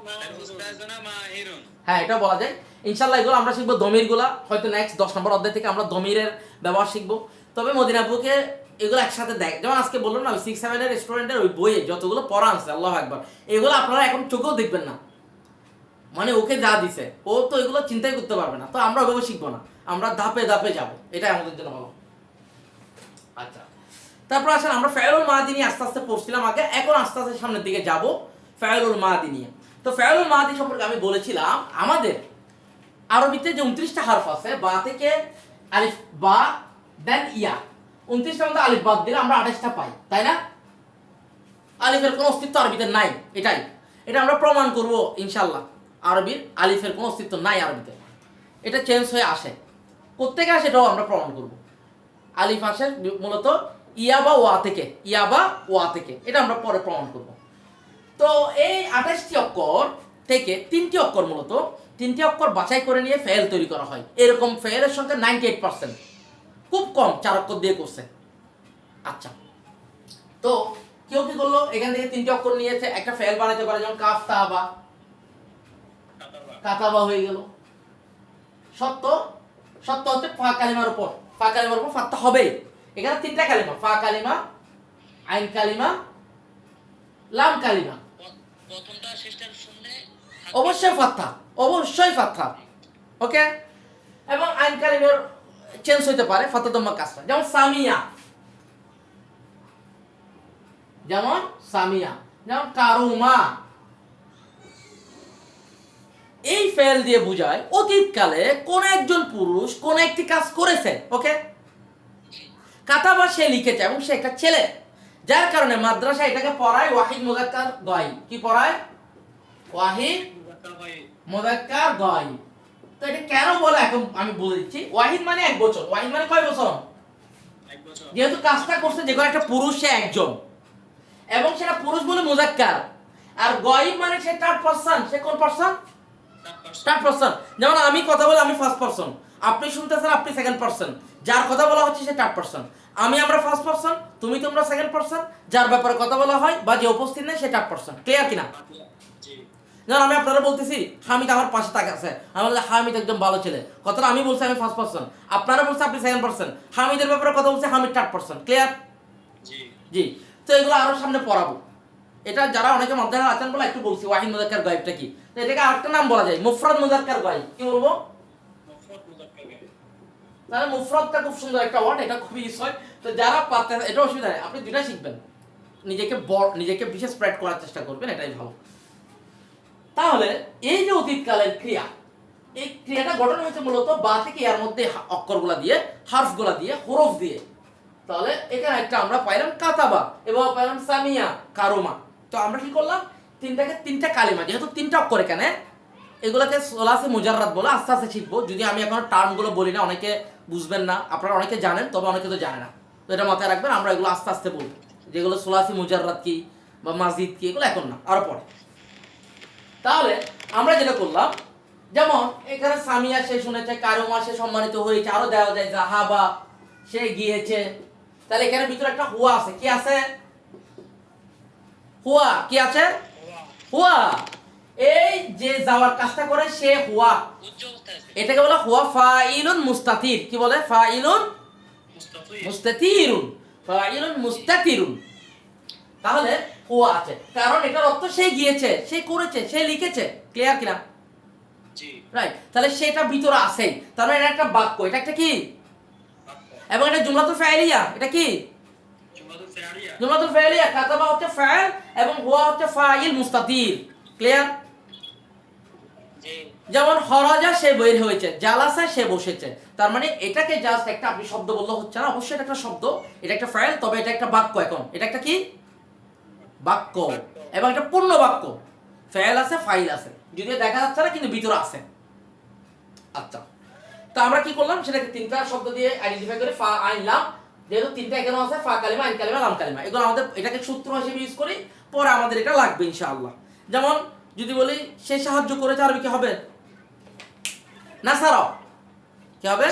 তাহলে উস্তাদুনা মাহিরুন। হ্যাঁ, এটা বলা যায় ইনশাল্লাহ। এগুলো আমরা শিখবো দমির গুলা, হয়তো নেক্সট 10 নম্বর অধ্যায় থেকে আমরা দমিরের ব্যবহার শিখবো। তবে মদিনাপুকে এগুলো একসাথে দেখ, যেমন আজকে বললাম না, ওই 6-7 এর স্টুডেন্টের ওই বইয়ে যতগুলো পড়া আছে, আল্লাহু আকবার, এগুলো আপনারা এখন চোখেও দেখবেন না, মানে ওকে যা দিছে ও তো এগুলো চিন্তাই করতে পারবে না। তো আমরা ওইভাবে শিখবো না, আমরা ধাপে ধাপে যাব, এটাই আমাদের জন্য ভালো। আচ্ছা, তারপর আসেন আমরা ফাইলুল মাদি নিয়ে আস্তে আস্তে পড়ছিলাম আগে, এখন আস্তে আস্তে সামনের দিকে যাব ফাইলুল মাদি নিয়ে। তো ফাইলুল মাদি সম্পর্কে আমি বলেছিলাম আমাদের আরবিতে যে 29টা হারফ আছে, বা থেকে আলিফ বা দেন ইয়া, 29টার মধ্যে আলিফ বাদ দিলে আমরা 28টা পাই, তাই না? আলিফের কোনো অস্তিত্ব আরবিতে নাই, এটা আমরা প্রমাণ করব ইনশাআল্লাহ। আরবির আলিফের কোনো অস্তিত্ব নাই আরবিতে, এটা চেঞ্জ হয়ে আসে, কোত্থেকে আসে এটাও আমরা প্রমাণ করব। আলিফ আসে মূলত ইয়া বা ওয়া থেকে, এটা আমরা পরে প্রমাণ করব। তো এই 28টি অক্ষর থেকে 3টি অক্ষর, মূলত 3টি অক্ষর বাছাই করে নিয়ে ফেল তৈরি করা হয়। এরকম ফেলের সংখ্যা 98%, খুব কম 4 অক্ষর দিয়ে করছে। আচ্ছা, তো কেউ কি করলো, এখান থেকে 3টি অক্ষর নিয়েছে, একটা ফেল বানাতে পারে, যেমন কাফ তা বা, কাতাবা হয়ে গেল। সত্য হচ্ছে ফা কালিমার উপর ফাত্তা হবে। এখানে 3টা কালিমা, ফা কালিমা, আইন কালিমা, লাম কালিমা, প্রথমটা শেষটার শুনলে অবশ্যই ফাত্তা, ওকে। এবং আইন কালিমার চেঞ্জ হইতে পারে ফাত্তা দম্মা কাসরা, যেমন যেমন কারুমা। এই ফেল দিয়ে বোঝায় অতীতকালে কোন একজন পুরুষ কোন একটি কাজ করেছে, ওকে। কাতাবা সে লিখেছে এবং সে একটা ছেলে, যার কারণে মাদ্রাসা এটাকে পড়ায় ওয়াহিদ মুযাক্কার গায়ব। কি পড়ায়? ওয়াহিদ মুযাক্কার গায়ব। তো এটা কেন বলে এখন আমি বলে দিচ্ছি। ওয়াহিদ মানে এক বছর, ওয়াহিদ মানে কয় বছর? যেহেতু কাজটা করছে যে কোনো একটা পুরুষ, সে একজন, এবং সেটা পুরুষ বলে মুযাক্কার। আর গায়ব মানে সে থার্ড পারসন, সে কোন পারসন? Third person. যেমন আমি কথা বলে আমি ফার্স্ট পারসন, আপনি শুনতেছেন আপনি সেকেন্ড পারসন, যার কথা বলা হচ্ছে সে থার্ড পারসন। আমরা ফার্স্ট পারসন, তোমরা সেকেন্ড পারসন, যার ব্যাপারে কথা বলা হয় বা যে উপস্থিত নেই সে থার্ড পারসন। ক্লিয়ার কিনা? যেমন আমি আপনারা বলতেছি হামিদ আমার পাশে তাকে আছে, আমি বলছি হামিদ একদম ভালো ছেলে, কথাটা আমি বলছি আমি ফার্স্ট পারসন, আপনারা বলছে আপনি সেকেন্ড পারসন, হামিদের ব্যাপারে কথা বলছে হামিদ থার্ড পারসন। ক্লিয়ার? জি। তো এগুলো আরো সামনে পড়াবো। এটা যারা অনেকে মাদ্রাসা আছেন বলে একটু বলছি ওয়াহিদ মুযাক্কার গায়বটা কি। তো এটাকে আরেকটা নাম বলা যায় মুফরাদ মুযাক্কার গায়ব। কি বলবো? তাহলে মুফরাদটা খুব সুন্দর একটা ওয়ার্ড, এটা খুবই ইউজ হয়। তো যারা পারতে, এটা অসুবিধা নেই, আপনি দুইটা শিখবেন, নিজেকে বিশেষ স্প্রেড করার চেষ্টা করবেন, এটাই ভালো। তাহলে এই যে অতীতকালের ক্রিয়া, এই ক্রিয়াটা গঠন হয়েছে মূলত বা থেকে ইয়ার মধ্যে অক্ষরগুলা দিয়ে, হারফগুলা দিয়ে, হরফ দিয়ে। তাহলে এখানে একটা আমরা পাইলাম কাতাবা এবং পাইলাম সামিয়া, কারুমা। তো আমরা কি করলাম, 3টা কালিমা, যেহেতু 3টা অক্ষর এখানে, এগুলোকে সোলাসে মুজাররাদ বলে আস্তে আস্তে শিখবো। যদি আমি এখন টার্মগুলো বলি না, অনেকে বুঝবেন না, আপনারা অনেকে জানেন তবে অনেকে তো জানে না। তো এটা মাথায় রাখবেন, আমরা এগুলো আস্তে আস্তে বলবো, যেগুলো সোলাসি মুজাররাদ কি বা মাজিদ কি, এগুলো এখন না, আরো পরে। তাহলে আমরা যেটা করলাম, যেমন এখানে সামিয়া সে শুনেছে, কারুমা সে সম্মানিত হয়েছে, আরো দেওয়া যায় জাহাবা সে গিয়েছে। তাহলে এখানে ভিতরে একটা হুয়া আছে, কি আছে? হুয়া, কি আছে? হুয়া। এই যে যাওয়ার কাজটা করে সে হুয়া, এটাকে বলে হুয়া ফাইলুন মুস্তাতির। কি বলে? ফাইলুন মুস্তাতিরুন, ফাইলুন মুস্তাতিরুন। তাহলে হুয়া আছে, কারণ এটার অর্থ সে গিয়েছে, সে করেছে, সে লিখেছে। ক্লিয়ার কিনা? রাইট। তাহলে সেটা ভিতরে আছে, তাহলে এটা একটা বাক্য, এটা একটা কি, এবং এটা জুমলাতুল ফাইলিয়া। এটা কি? জুমলাতুল ফাইলিয়া। কাতাবা হচ্ছে ফাইল এবং হুয়া হচ্ছে ফাইল মুস্তাতির। ক্লিয়ার? যেমন হরাজা সে বের হয়েছে, জালাসা সে বসেছে। তার মানে এটাকে জাস্ট একটা আপনি শব্দ বললে হচ্ছে না, অবশ্যই এটা একটা শব্দ, এটা একটা ফাইল, তবে এটা একটা বাক্য। এখন এটা একটা কি? বাক্য, এবং এটা পূর্ণ বাক্য। ফাইল আছে, ফাইল আছে, যদিও দেখা যাচ্ছে না কিন্তু ভিতরে আছে। আচ্ছা, তো আমরা কি করলাম, সেটাকে 3টা শব্দ দিয়ে আইডেন্টিফাই করে ফা আইন লাম, যেহেতু 3টা এখানে আছে, ফা কালিমা, আইন কালিমা, লাম কালিমা, এগুলো আমাদের এটাকে সূত্র হিসেবে ইউজ করি, পরে আমাদের এটা লাগবে ইনশাআল্লাহ। যেমন যদি বলি সে সাহায্য করেছে, আরবি কি হবে? নাসারা। কি হবে?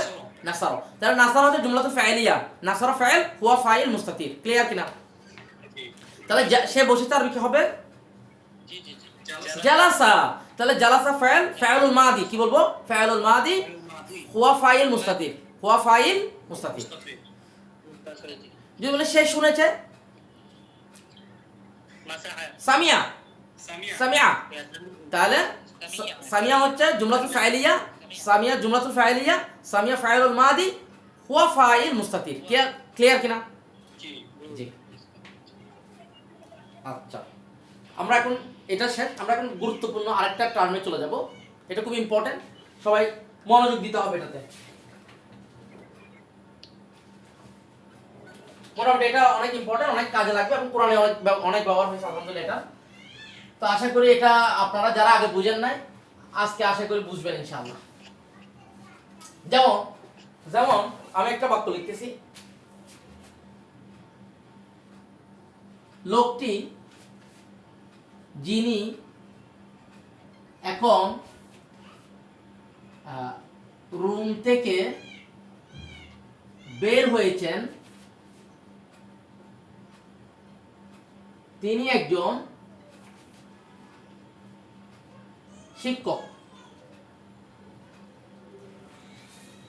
নাসারা। তাহলে নাসারা হচ্ছে জুমলাতুল ফাইলিয়া, নাসারা ফাইল, হুয়া ফাইল মুস্তাতির। ক্লিয়ার কিনা? তাহলে সে বসেছে, আরবি কি হবে? জালাসা। তাহলে জালাসা ফাইল, ফাইলুল মাদি, কি বলবো? ফাইলুল মাদি, হুয়া ফাইল মুস্তাতির, হুয়া ফাইল মুস্তাতির। যদি বলে সে শুনেছে, সামিয়া, সামিয়া। তাহলে সামিয়া হচ্ছে জুমলাতুল ফাইলিয়া, সামিয়া জুমলাতুল ফাইলিয়া, সামিয়া ফাইলুল মাদি, হুয়া ফাইল মুস্তাতির। ক্লিয়ার কিনা? জি। আচ্ছা, আমরা এখন এটা শেষ, আমরা এখন গুরুত্বপূর্ণ আরেকটা টার্মে চলে যাব। এটা খুব ইম্পর্টেন্ট, সবাই মনোযোগ দিতে হবে এটাতে। মোটামুটি এটা অনেক ইম্পর্টেন্ট, অনেক কাজে লাগবে এবং কোরআনে অনেক ব্যবহার হয়েছে আলহামদুলিল্লাহ এটা। তো আশা করি এটা আপনারা যারা আগে বুঝেন নাই আজকে আশা করি বুঝবেন ইনশাআল্লাহ। যেমন যেমন আমি একটা বাক্য লিখতেছি, লোকটি যিনি এখন রুম থেকে বের হয়েছেন তিনি একজন শিক্ষক।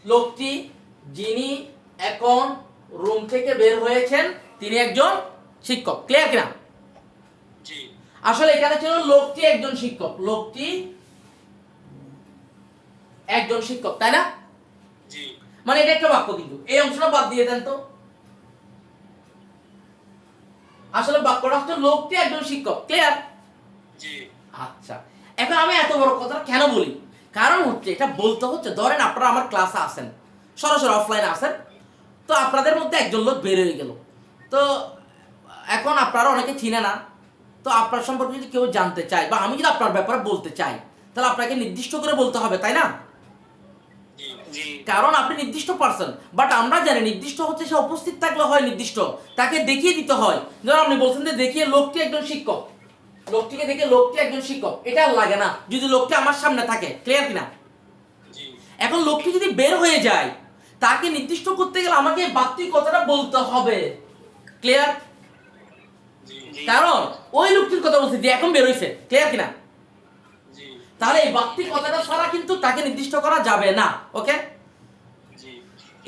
লোকটি যিনি এখন রুম থেকে বের হয়েছেন তিনি একজন শিক্ষক। ক্লিয়ার কিনা? জি আসলে এখানে ছিল লোকটি একজন শিক্ষক, লোকটি একজন শিক্ষক, তাই না? জি মানে এটা একটা বাক্য, কিন্তু এই অংশটা বাদ দিয়ে দেন তো। আসলে বাক্যটা হচ্ছে লোকটি একজন শিক্ষক। ক্লিয়ার? জি আচ্ছা, এখন আমি এত বড় কথাটা কেন বলি? কারণ হচ্ছে এটা বলতে হচ্ছে, ধরেন আপনারা আমার ক্লাসে আসেন, সরাসরি অফলাইনে আসেন, তো আপনাদের মধ্যে একজন লোক বের হয়ে গেল, তো এখন আপনারা অনেকে চিনে না, তো আপনার সম্পর্কে যদি কেউ জানতে চায় বা আমি যদি আপনার ব্যাপারে বলতে চাই, তাহলে আপনাকে নির্দিষ্ট করে বলতে হবে, তাই না? জি কারণ আপনি নির্দিষ্ট পারসন, বাট আমরা জানি নির্দিষ্ট হচ্ছে সে উপস্থিত থাকলে হয় নির্দিষ্ট, তাকে দেখিয়ে দিতে হয়। যেমন আপনি বলছেন যে দেখিয়ে লোকটি একজন শিক্ষক, লোকটিকে দেখে লোকটি একজন শিক্ষক, এটা আর লাগে না যদি লোকটি আমার সামনে থাকে। ক্লিয়ার কিনা? জি এখন লোকটি যদি বের হয়ে যায়, তাকে নির্দিষ্ট করতে গেলে আমাকে বাড়তি কথাটা বলতে হবে। ক্লিয়ার? জি কারণ ওই লোকটির কথা বলছি যে এখন বের হয়েছে। ক্লিয়ার কিনা? জি তাহলে এই বাড়তি কথাটা ছাড়া কিন্তু তাকে নির্দিষ্ট করা যাবে না। ওকে, জি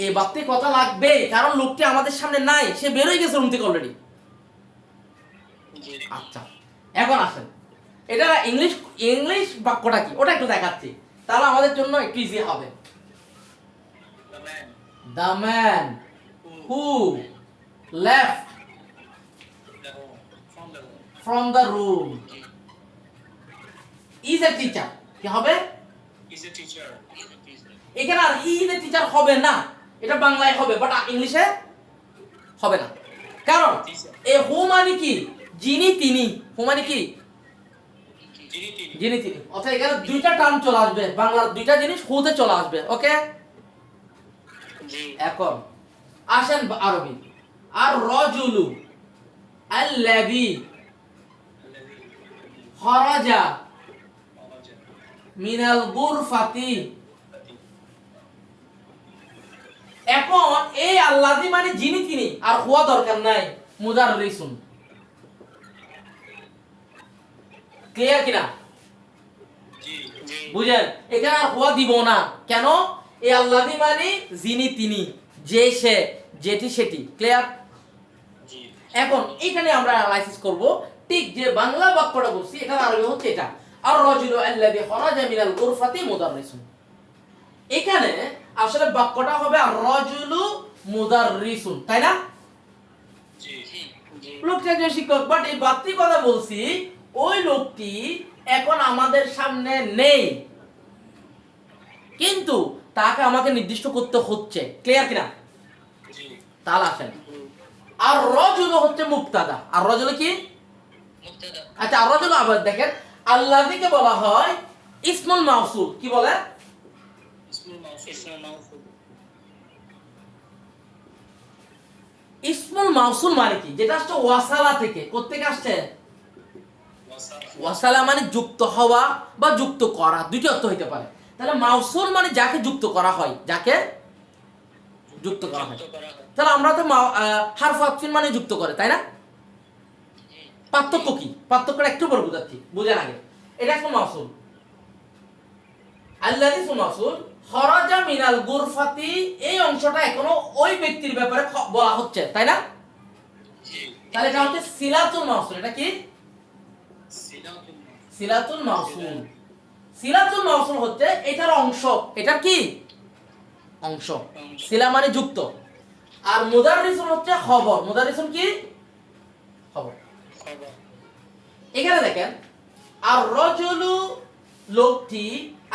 এই বাড়তি কথা লাগবে, কারণ লোকটি আমাদের সামনে নাই, সে বের হয়ে গেছে রুম থেকে অলরেডি। জি আচ্ছা, এখন আসেন, এটা ইংলিশ ইংলিশ বাক্যটা কি ওটা একটু দেখাচ্ছি, তাহলে আমাদের জন্য একটু ইজি হবে। The man who left from the room is a teacher. কি হবে? ইজ এ টিচার এখানে আর he is a teacher হবে না, এটা বাংলায় হবে, বাট ইংলিশে হবে না। কারণ এ হু মানে কি? যিনি তিনি। হু মানে কি? যিনি তিনি যিনি তিনি। অর্থাৎ এখানে দুইটা টার্ম চলে আসবে, বাংলার দুইটা জিনিস হুতে চলে আসবে। ওকে, জি এখন আসেন আরবি। আর রজুলু আল্লাযী খরাজা মিনাল গুরফাতি। এখন এই আল্লাযী মানে যিনি তিনি, আর হুয়া দরকার নাই, মুদাররিসুন। ক্লিয়ার কিনা? জি জি বুঝেন, এখানে আর হুয়া দিব না। কেন? এই আল্লাযী মানে যিনি তিনি, যে সে, যেটি সেটি। ক্লিয়ার? জি এখন এখানে আমরা অ্যানালাইসিস করব, ঠিক যে বাংলা বাক্যটা বলছি এটা আরবি হচ্ছে এটা, আর রাজুলু আল্লাযী খরাজা মিনাল গুরফাতি মুদাররিসুন। এখানে আসলে বাক্যটা হবে আর রাজুলু মুদাররিসুন, তাই না? জি জি লোকটা একজন শিক্ষক, বাট এই বাড়তি কথা বলছি, ওই লোকটি এখন আমাদের সামনে নেই, কিন্তু তাকে আমাকে নির্দিষ্ট করতে হচ্ছে। ক্লিয়ার কিনা? জি তাহলে আসেন, আর রাজুলু হচ্ছে মুবতাদা, আর রাজুলু কি? মুক্তাদা আচ্ছা, আর রাজুলু আবার দেখেন, আল্লাযীকে বলা হয় ইসমুল মাউসুল। কি বলে? ইসমুল মাউসুল ইসমুল মাউসুল মানে কি? যেটা আসছে ওয়াসালা থেকে। কোত্থেকে আসছে? ওয়াসালা মানে যুক্ত হওয়া বা যুক্ত করা, দুইটি অর্থ হইতে পারে। তাহলে মাউসুল মানে যাকে যুক্ত করা হয়, যাকে যুক্ত করা হয়। করা হয় তাহলে আমরা তো হারফ আতফিন মানে যুক্ত করে, তাই না? পার্থক্য কি? পার্থক্যটা একটু বড় বুঝাচ্ছি, বুঝেন আগে। এটা ইসমুল মাউসুল, আল্লাযী ইসমুল মাউসুল, খরাজা মিনাল গুরফাতি এই অংশটা এখনো ওই ব্যক্তির ব্যাপারে বলা হচ্ছে, তাই না? জি তাহলে এটা হচ্ছে সিলাতুল মাউসুল। এটা কি? সিলাতুল সিলাতুল মাউসুল। সিলাতুল মাউসুল হচ্ছে এটার অংশ। এটা কি? অংশ। সিলা মানে যুক্ত, আর মুদাররিসুন হচ্ছে খবর। মুদাররিসুন কি? খবর। খবর। এখানে দেখেন আর রাজুলু লোকটি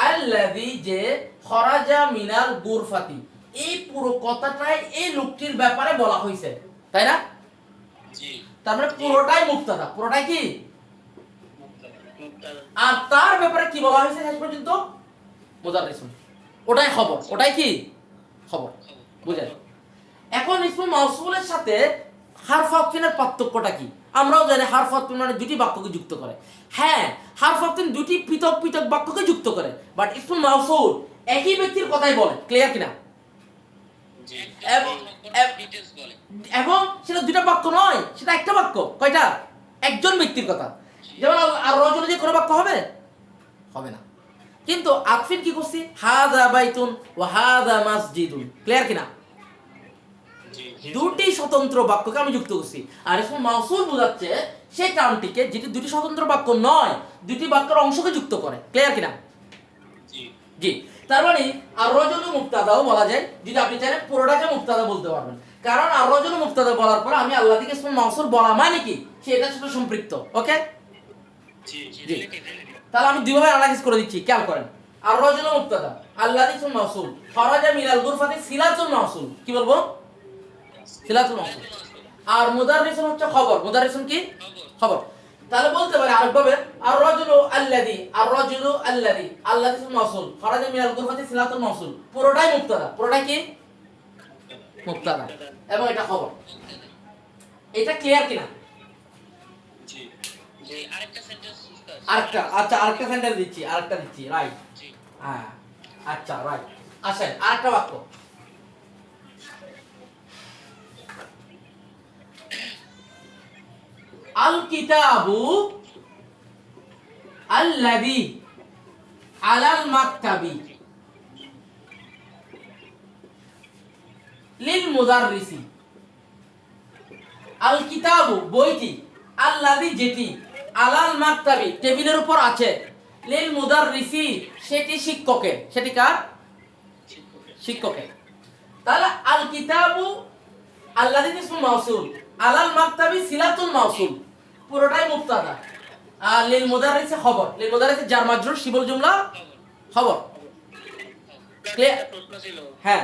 আল্লাযী যে খরাজা মিনাল গুরফাতি, এই পুরো কথাটাই এই লোকটির ব্যাপারে বলা হয়েছে, তাই না? জি তার মানে পুরোটাই মুক্তাদা, পুরোটাই কি? মুক্তাদা। আর তার ব্যাপারে কি বলা হয়েছে শেষ পর্যন্ত? মুদাররিসুন, ওটাই খবর, ওটাই কি? খবর। বুঝলেন? এখন ইসমুল মাউসুলের সাথে হারফ আতফিনের পার্থক্যটা কি? আমরাও জানি হারফ আতফিন মানে দুটি বাক্যকে যুক্ত করে। হ্যাঁ, হারফ আতফিন দুটি পৃথক পৃথক বাক্যকে যুক্ত করে, বাট ইসমুল মাউসুল একই ব্যক্তির কথাই বলে। ক্লিয়ার কিনা? জি ডিটেইলস বলে। এবং সেটা দুটা বাক্য নয়, সেটা একটা বাক্য। কয়টা? একজন ব্যক্তির কথা। যেমন আর রজুলে যে কোনো বাক্য হবে? হবে না। কিন্তু আতফিন কি করছি? হাযা বাইতুন ওয়া হাযা মাসজিদুন। ক্লিয়ার কিনা? জি দুটি স্বতন্ত্র বাক্যকে আমি যুক্ত করছি। আর ইসমুল মাউসুল বোঝাচ্ছে সেই টার্মটিকে যেটি দুটি স্বতন্ত্র বাক্য নয়, দুটি বাক্যের অংশকে যুক্ত করে। ক্লিয়ার কিনা? জি জি। তার মানে আর রজুলু মুবতাদাও বলা যায়, যদি আপনি চাইলে পুরোটাকে মুবতাদা বলতে পারবেন। কারণ আর রজুলু মুবতাদা বলার পর আমি আল্লাহ থেকে ইসমুল মাউসুল বলা মানে কি সেটার সাথে সম্পৃক্ত। ওকে, জি জি। তাহলে আমি দুইভাবে অ্যানালাইসিস করে দিচ্ছি, খেয়াল করেন। আর রজুলু মুবতাদা, আল্লাহ ইসমুল মাউসুল, খরাজা মিনাল গুরফাতি সিলাতুল মাউসুল। কি বলবো? সিলাতুল মাউসুল। আর মুদাররিসুন হচ্ছে খবর। মুদাররিসুন কি? খবর। তাহলে বলতে পারি আরেকভাবে আর রাজুলু আল্লাযী, আর রাজুলু আল্লাযী, আল্লাযী ইসমুল মাউসুল, খরাজা মিনাল গুরফাতি সিলাতুল মাউসুল। পুরোটাই মুবতাদা, পুরোটাই কি? মুবতাদা, এবং এটা খবর। এটা ক্লিয়ার কিনা? জি জি, আরেকটা সেন্টেন্স উস্তাদ। আরেকটা, আচ্ছা আরেকটা সেন্টেন্স দিচ্ছি, আরেকটা দিচ্ছি, রাইট। জি। হ্যাঁ, আচ্ছা রাইট। আসেন আরেকটা বাক্য। আল কিতাবু আল্লাযী আলাল মাকতাবি লিল মুদাররিসি। আল কিতাবু বইটি, আল্লাযী যেটি, আলাল মাকতাবি টেবিলের উপর আছে, লিল মুদাররিসি সেটি শিক্ষকের। সেটি কার? শিক্ষকের। তাহলে আল কিতাবু আল্লাযী ইসমুল মাউসুল, আলাল মাকতাবি সিলাতুল মাউসুল, পুরোটাই মুবতাদা। আর লিল মুদাররিসি খবর। লিল মুদাররিসি জার মাজরুর শিবল জুমলা খবর। ক্লিয়ার? একটা প্রশ্ন ছিল হ্যাঁ,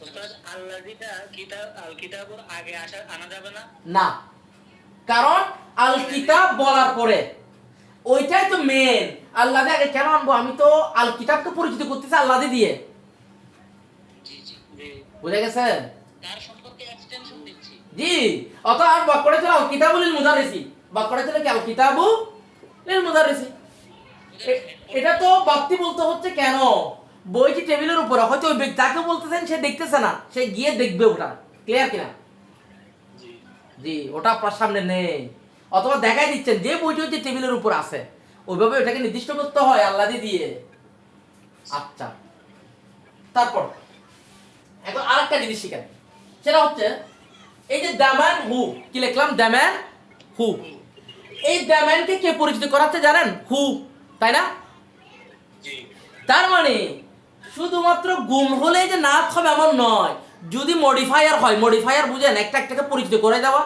উস্তাদ, আল্লাযীটা কিতাব আল কিতাবুর আগে আনা যাবে না? না, কারণ আল কিতাব বলার পরে ওইটাই তো মেন। আল্লাহকে আগে কেন আনবো? আমি তো আল কিতাবকে পরিচিত করতেছি আল্লাহ দিয়ে। জি জি জি। বুঝে গেছে? তার সম্পর্কে এক্সটেনশন দিচ্ছি। জি। অর্থাৎ বাক্যটা ছিল আল কিতাবু লিল মুদাররিসি, বাক্যটা ছিল কি আল কিতাবু লিল মুদাররিসি। এটা তো বাক্তি বলতে হচ্ছে কেন? বইটি টেবিলের উপরে, হয়তো ওই ব্যক্তি যাকে বলতেছেন সে দেখতেছে না, সে গিয়ে দেখবে ওটা। ক্লিয়ার কিনা? জি জি, ওটা আপনার সামনে নেই, অথবা দেখাই দিচ্ছেন যে বইটি হচ্ছে টেবিলের উপর আছে, ওইভাবে ওটাকে নির্দিষ্ট করতে হয় আল্লাহ দিয়ে। আচ্ছা, তারপর এখন আরেকটা জিনিস শিখেন, সেটা হচ্ছে এই যে দামান হু, কি লিখলাম? দামান হু। এই দামানকে কে পরিচিত করাচ্ছে জানেন? হু, তাই না? জি তার মানে শুধুমাত্র গুম হলে যে নাথ হবে এমন নয়, যদি মডিফায়ার হয়, মডিফায়ার বুঝেন, একটা একটাকে পরিচিত করে দেওয়া।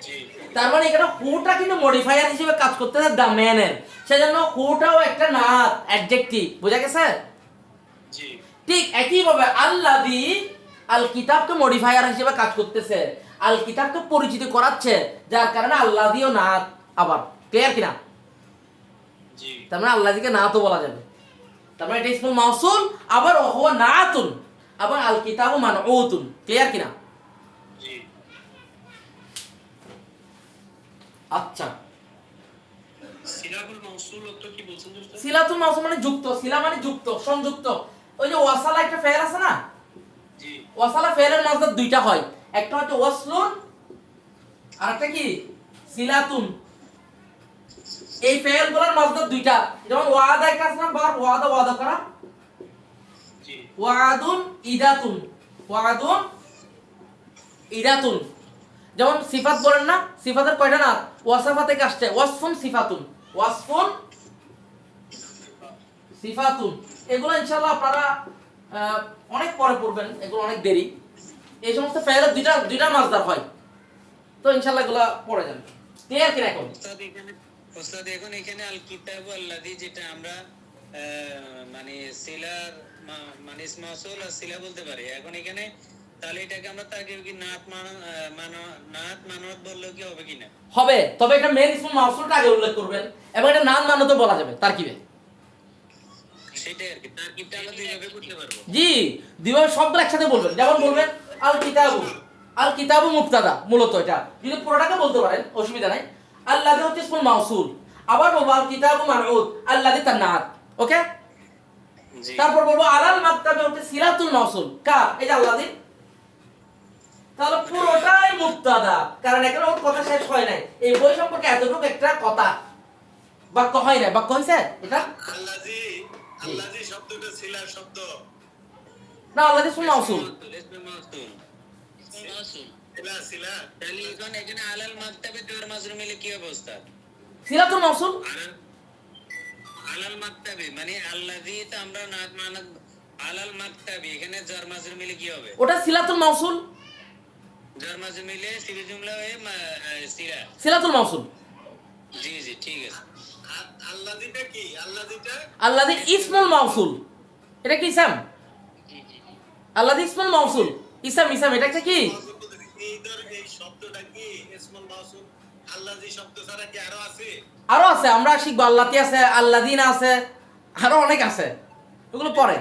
জি তার মানে এখানে হুটা কিন্তু মডিফায়ার হিসেবে কাজ করতেছে দা ম্যানের, সেজন্য হুটাও একটা নাথ, অ্যাডজেক্টিভ। বুঝা গেছে? জি ঠিক একইভাবে আল্লাযী আল কিতাবকে মডিফায়ার হিসেবে কাজ করতেছে, আল কিতাবকে পরিচিত করাচ্ছে, যার কারণে আল্লাযীও নাথ। আবার ক্লিয়ার কিনা? জি তার মানে আল্লাযীকে নাথও বলা যাবে। তার মানে এটা ইসমুল মাউসুল, আবার হুয়া নাতুন, আবার আল কিতাবু মানউতুন। ক্লিয়ার কিনা? জি আচ্ছা, সিলাবুল মাউসুল অর্থ কি বলছেন উস্তাদ? সিলাতুল মাউসুল মানে যুক্ত, সিলা মানে যুক্ত, সংযুক্ত। ওই যে ওয়াসালা একটা ফেল আছে না, জি ওয়াসালা ফেলের মাঝে দুইটা হয়, একটা হচ্ছে ওয়াসলুন আর একটা কি সিলাতুন। এই ফেলগুলোর মাঝে দুইটা, যেমন ওয়াদা একটা আছে না, বার ওয়াদা, ওয়াদা করা, জি ওয়াদুন ইদাতুন, ওয়াদুন ইদাতুন। যেমন সিফাত বলেন না, সিফাতের কয়টা না? ওয়াসাফা থেকে আসছে, ওয়াসফুন সিফাতুন, ওয়াসফুন সিফাতুন। এগুলো ইনশাআল্লাহ আপনারা অনেক পরে পড়বেন, এগুলো অনেক দেরি। এই সমস্ত ফেলের দুইটা মাজদার হয়, তো ইনশাআল্লাহ এগুলো পড়ে যান। ক্লিয়ার কিনা এখন? ওস্তাদ এখন এখানে আল কিতাবু আল্লাযী, যেটা আমরা মানে সিলার মানে ইসম মাউসুল আর সিলা বলতে পারি, এখন এখানে তাহলে এটাকে আমরা তারকিব কি নাত মানত বললেও কি হবে কিনা? হবে, তবে এটা মেন ইসমুল মাউসুলটা আগে উল্লেখ করবেন, এবং এটা নাম মানত বলা যাবে তারকিবে। সেটাই আর কি, তারকিবটা আমরা দুইভাবে করতে পারবো। জি, দুইভাবে সবগুলো একসাথে বলবেন। যেমন বলবেন আল কিতাবু, আল কিতাবু মুবতাদা, মূলত এটা যদি পুরোটাকে বলতে পারেন অসুবিধা নাই। আল্লাযী হচ্ছে ইসমুল মাউসুল, আবার বলবো আল কিতাবু মানউত, আল্লাযী তার নাত। ওকে, জি, তারপর বলবো আলাল মাকতাবে হচ্ছে সিলাতুল মাউসুল, কার? এই যে আল্লাযী। তাহলে পুরোটাই মুবতাদা, কারণ এখানে ওর কথা শেষ হয় নাই। এই বই সম্পর্কে এতটুকু একটা কথা, বাক্য হয় না, বাক্য হইছে এটা আল্লাযী শব্দটা সিলার শব্দ না, আল্লাযী ইসমুল মাউসুল। ইসমে মাউসুল মাসুল সিলা। তাহলে এখন এখানে আলাল মাকতাবে জার মাজরুর মিলে কি অবস্থা? সিলাতুল মাউসুল, আলাল মাকতাবে মানে আল্লাযী, তো আমরা নাত মানত আলাল মাকতাবে, এখানে জার মাজরুর মিলে কি হবে? ওটা সিলাতুল মাউসুল, জার মাজরুর মিলে সিলা জুমলা হয়ে সিলা। সিলাতুল মাউসুল। জি জি, ঠিক আছে। আল্লাযীটা কি? আল্লাযীটা আল্লাযী ইসমুল মাউসুল, এটা কি ইসম? আল্লাযী ইসমুল মাউসুল, ইসম এটা একটা কি? এই শব্দটা কি ইসমুল মাউসুল? আল্লাযী শব্দ ছাড়া কি আরো আছে? আরো আছে, আমরা শিখবো। আল্লাতি আছে, আল্লাযীনা আছে, আরো অনেক আছে, ওগুলো পরে।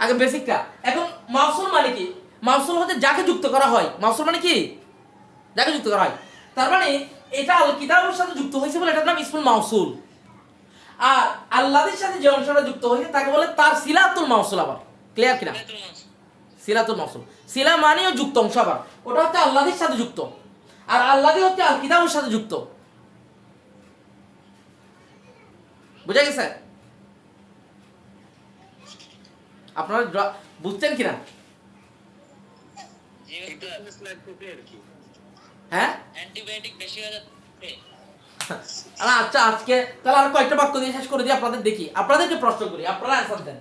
আগে বেসিকটা। এখন মাউসুল মানে কি? মাউসুল হতে যাকে যুক্ত করা হয়। মাউসুল মানে কি? যাকে যুক্ত করা হয়। তার মানে এটা আল কিতাবের সাথে যুক্ত হয়েছে বলে এটার নাম ইসমুল মাউসুল। আর আল্লাহর সাথে যে অংশটা যুক্ত হয়েছে তাকে বলে তার সিলাতুল মাউসুল। আবার ক্লিয়ার কিনা? সিলাতুল মাউসুল, সিলা মানেও যুক্ত অংশ, আবার ওটা হচ্ছে আল্লাহর সাথে যুক্ত, আর আল্লাহই হচ্ছে আল কিতাবের সাথে যুক্ত। বুঝা গেছে? আপনারা বুঝছেন কিনা? হ্যাঁ, অ্যান্টিবায়োটিক বেশি হয়ে যাচ্ছে। আচ্ছা, আজকে তাহলে আর কয়েকটা বাক্য দিয়ে শেষ করে দিই। আপনাদের দেখি, আপনাদেরকে প্রশ্ন করি, আপনারা অ্যান্সার দেন।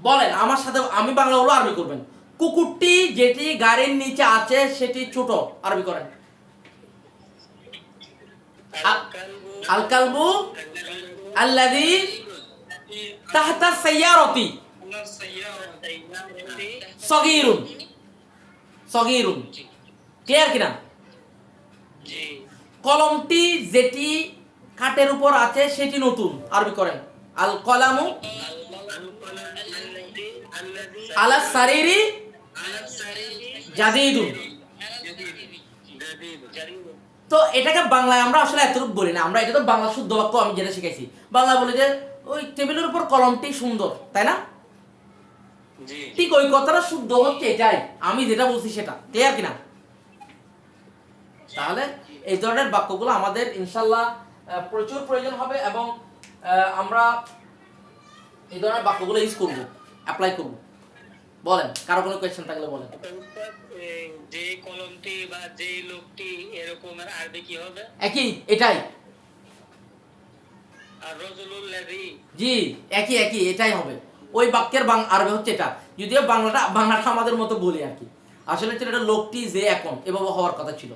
বলেন আমার সাথে, আমি বাংলা হলো, আরবি করবেন। কুকুরটি যেটি গাড়ির নিচে আছে সেটি ছোট, আরবি করেন। আল কালবু আল্লাযী তাহতা সাইয়ারাতি সগীরুন, সগীরুন। ক্লিয়ার কিনা? জি, কলমটি যেটি খাটের উপর আছে সেটি নতুন, আরবি করেন। আল কলামু আলা সারিরি জাদিদুন। তো এটাকে বাংলায় আমরা আসলে এতটুকু বলি না, আমরা এটা তো বাংলা শুদ্ধ বাক্য আমি যেটা শিখেছি। বাংলা বলি যে ওই টেবিলের উপর কলমটি সুন্দর, তাই না? ঠিক ওই কথাটা শুদ্ধ হচ্ছে এটাই, আমি যেটা বলছি সেটা। ক্লিয়ার কিনা? তাহলে এই ধরনের বাক্যগুলো আমাদের ইনশাল্লাহ প্রচুর প্রয়োজন হবে, এবং আমরা এই ধরনের বাক্যগুলো ইউজ করব, অ্যাপ্লাই করব। বলেন, কারো কোনো কোয়েশ্চেন থাকলে বলেন। যে কলমটি বা যে লোকটি, এরকমের আরবি কি হবে? একই, এটাই। আর রজুলুল লাযী, জি, একই এটাই হবে। ওই বাক্যের আরবি হচ্ছে এটা, যদিও বাংলাটা আমাদের মতো বলি আর কি। আসলে এটা লোকটি যে এখন এভাবে হওয়ার কথা ছিল,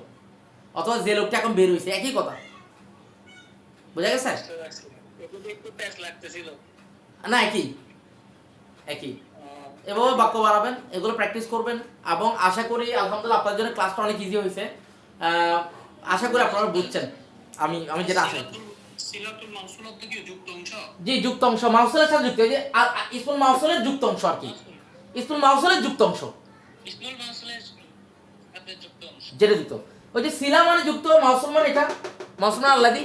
অথবা যে লোকটা এখন বের হয়েছে, একই কথা। বুঝা গেছে? একটু প্যাচ লাগতেছিল না, একই। এভাবে বাক্য বাড়াবেন, এগুলো প্র্যাকটিস করবেন, এবং আশা করি আলহামদুলিল্লাহ আপনাদের জন্য ক্লাসটা অনেক ইজি হয়েছে। আশা করি আপনারা বুঝছেন আমি যেটা আশা করি। সিলাতুল মাউসুল অর্থ কি? যুক্ত অংশ। জি, যুক্ত অংশ, মাউসুলের সাথে যুক্ত। এই যে ইসমুল মাউসুলের যুক্ত অংশ আর কি, ইসমুল মাউসুলের যুক্ত অংশ, ইসমুল মাউসুলের সাথে যুক্ত অংশ, যেটা যুক্ত। ওই যে সিলা মানে যুক্ত, মাউসুল মানে এটা, মাউসুল মানে আল্লাযী,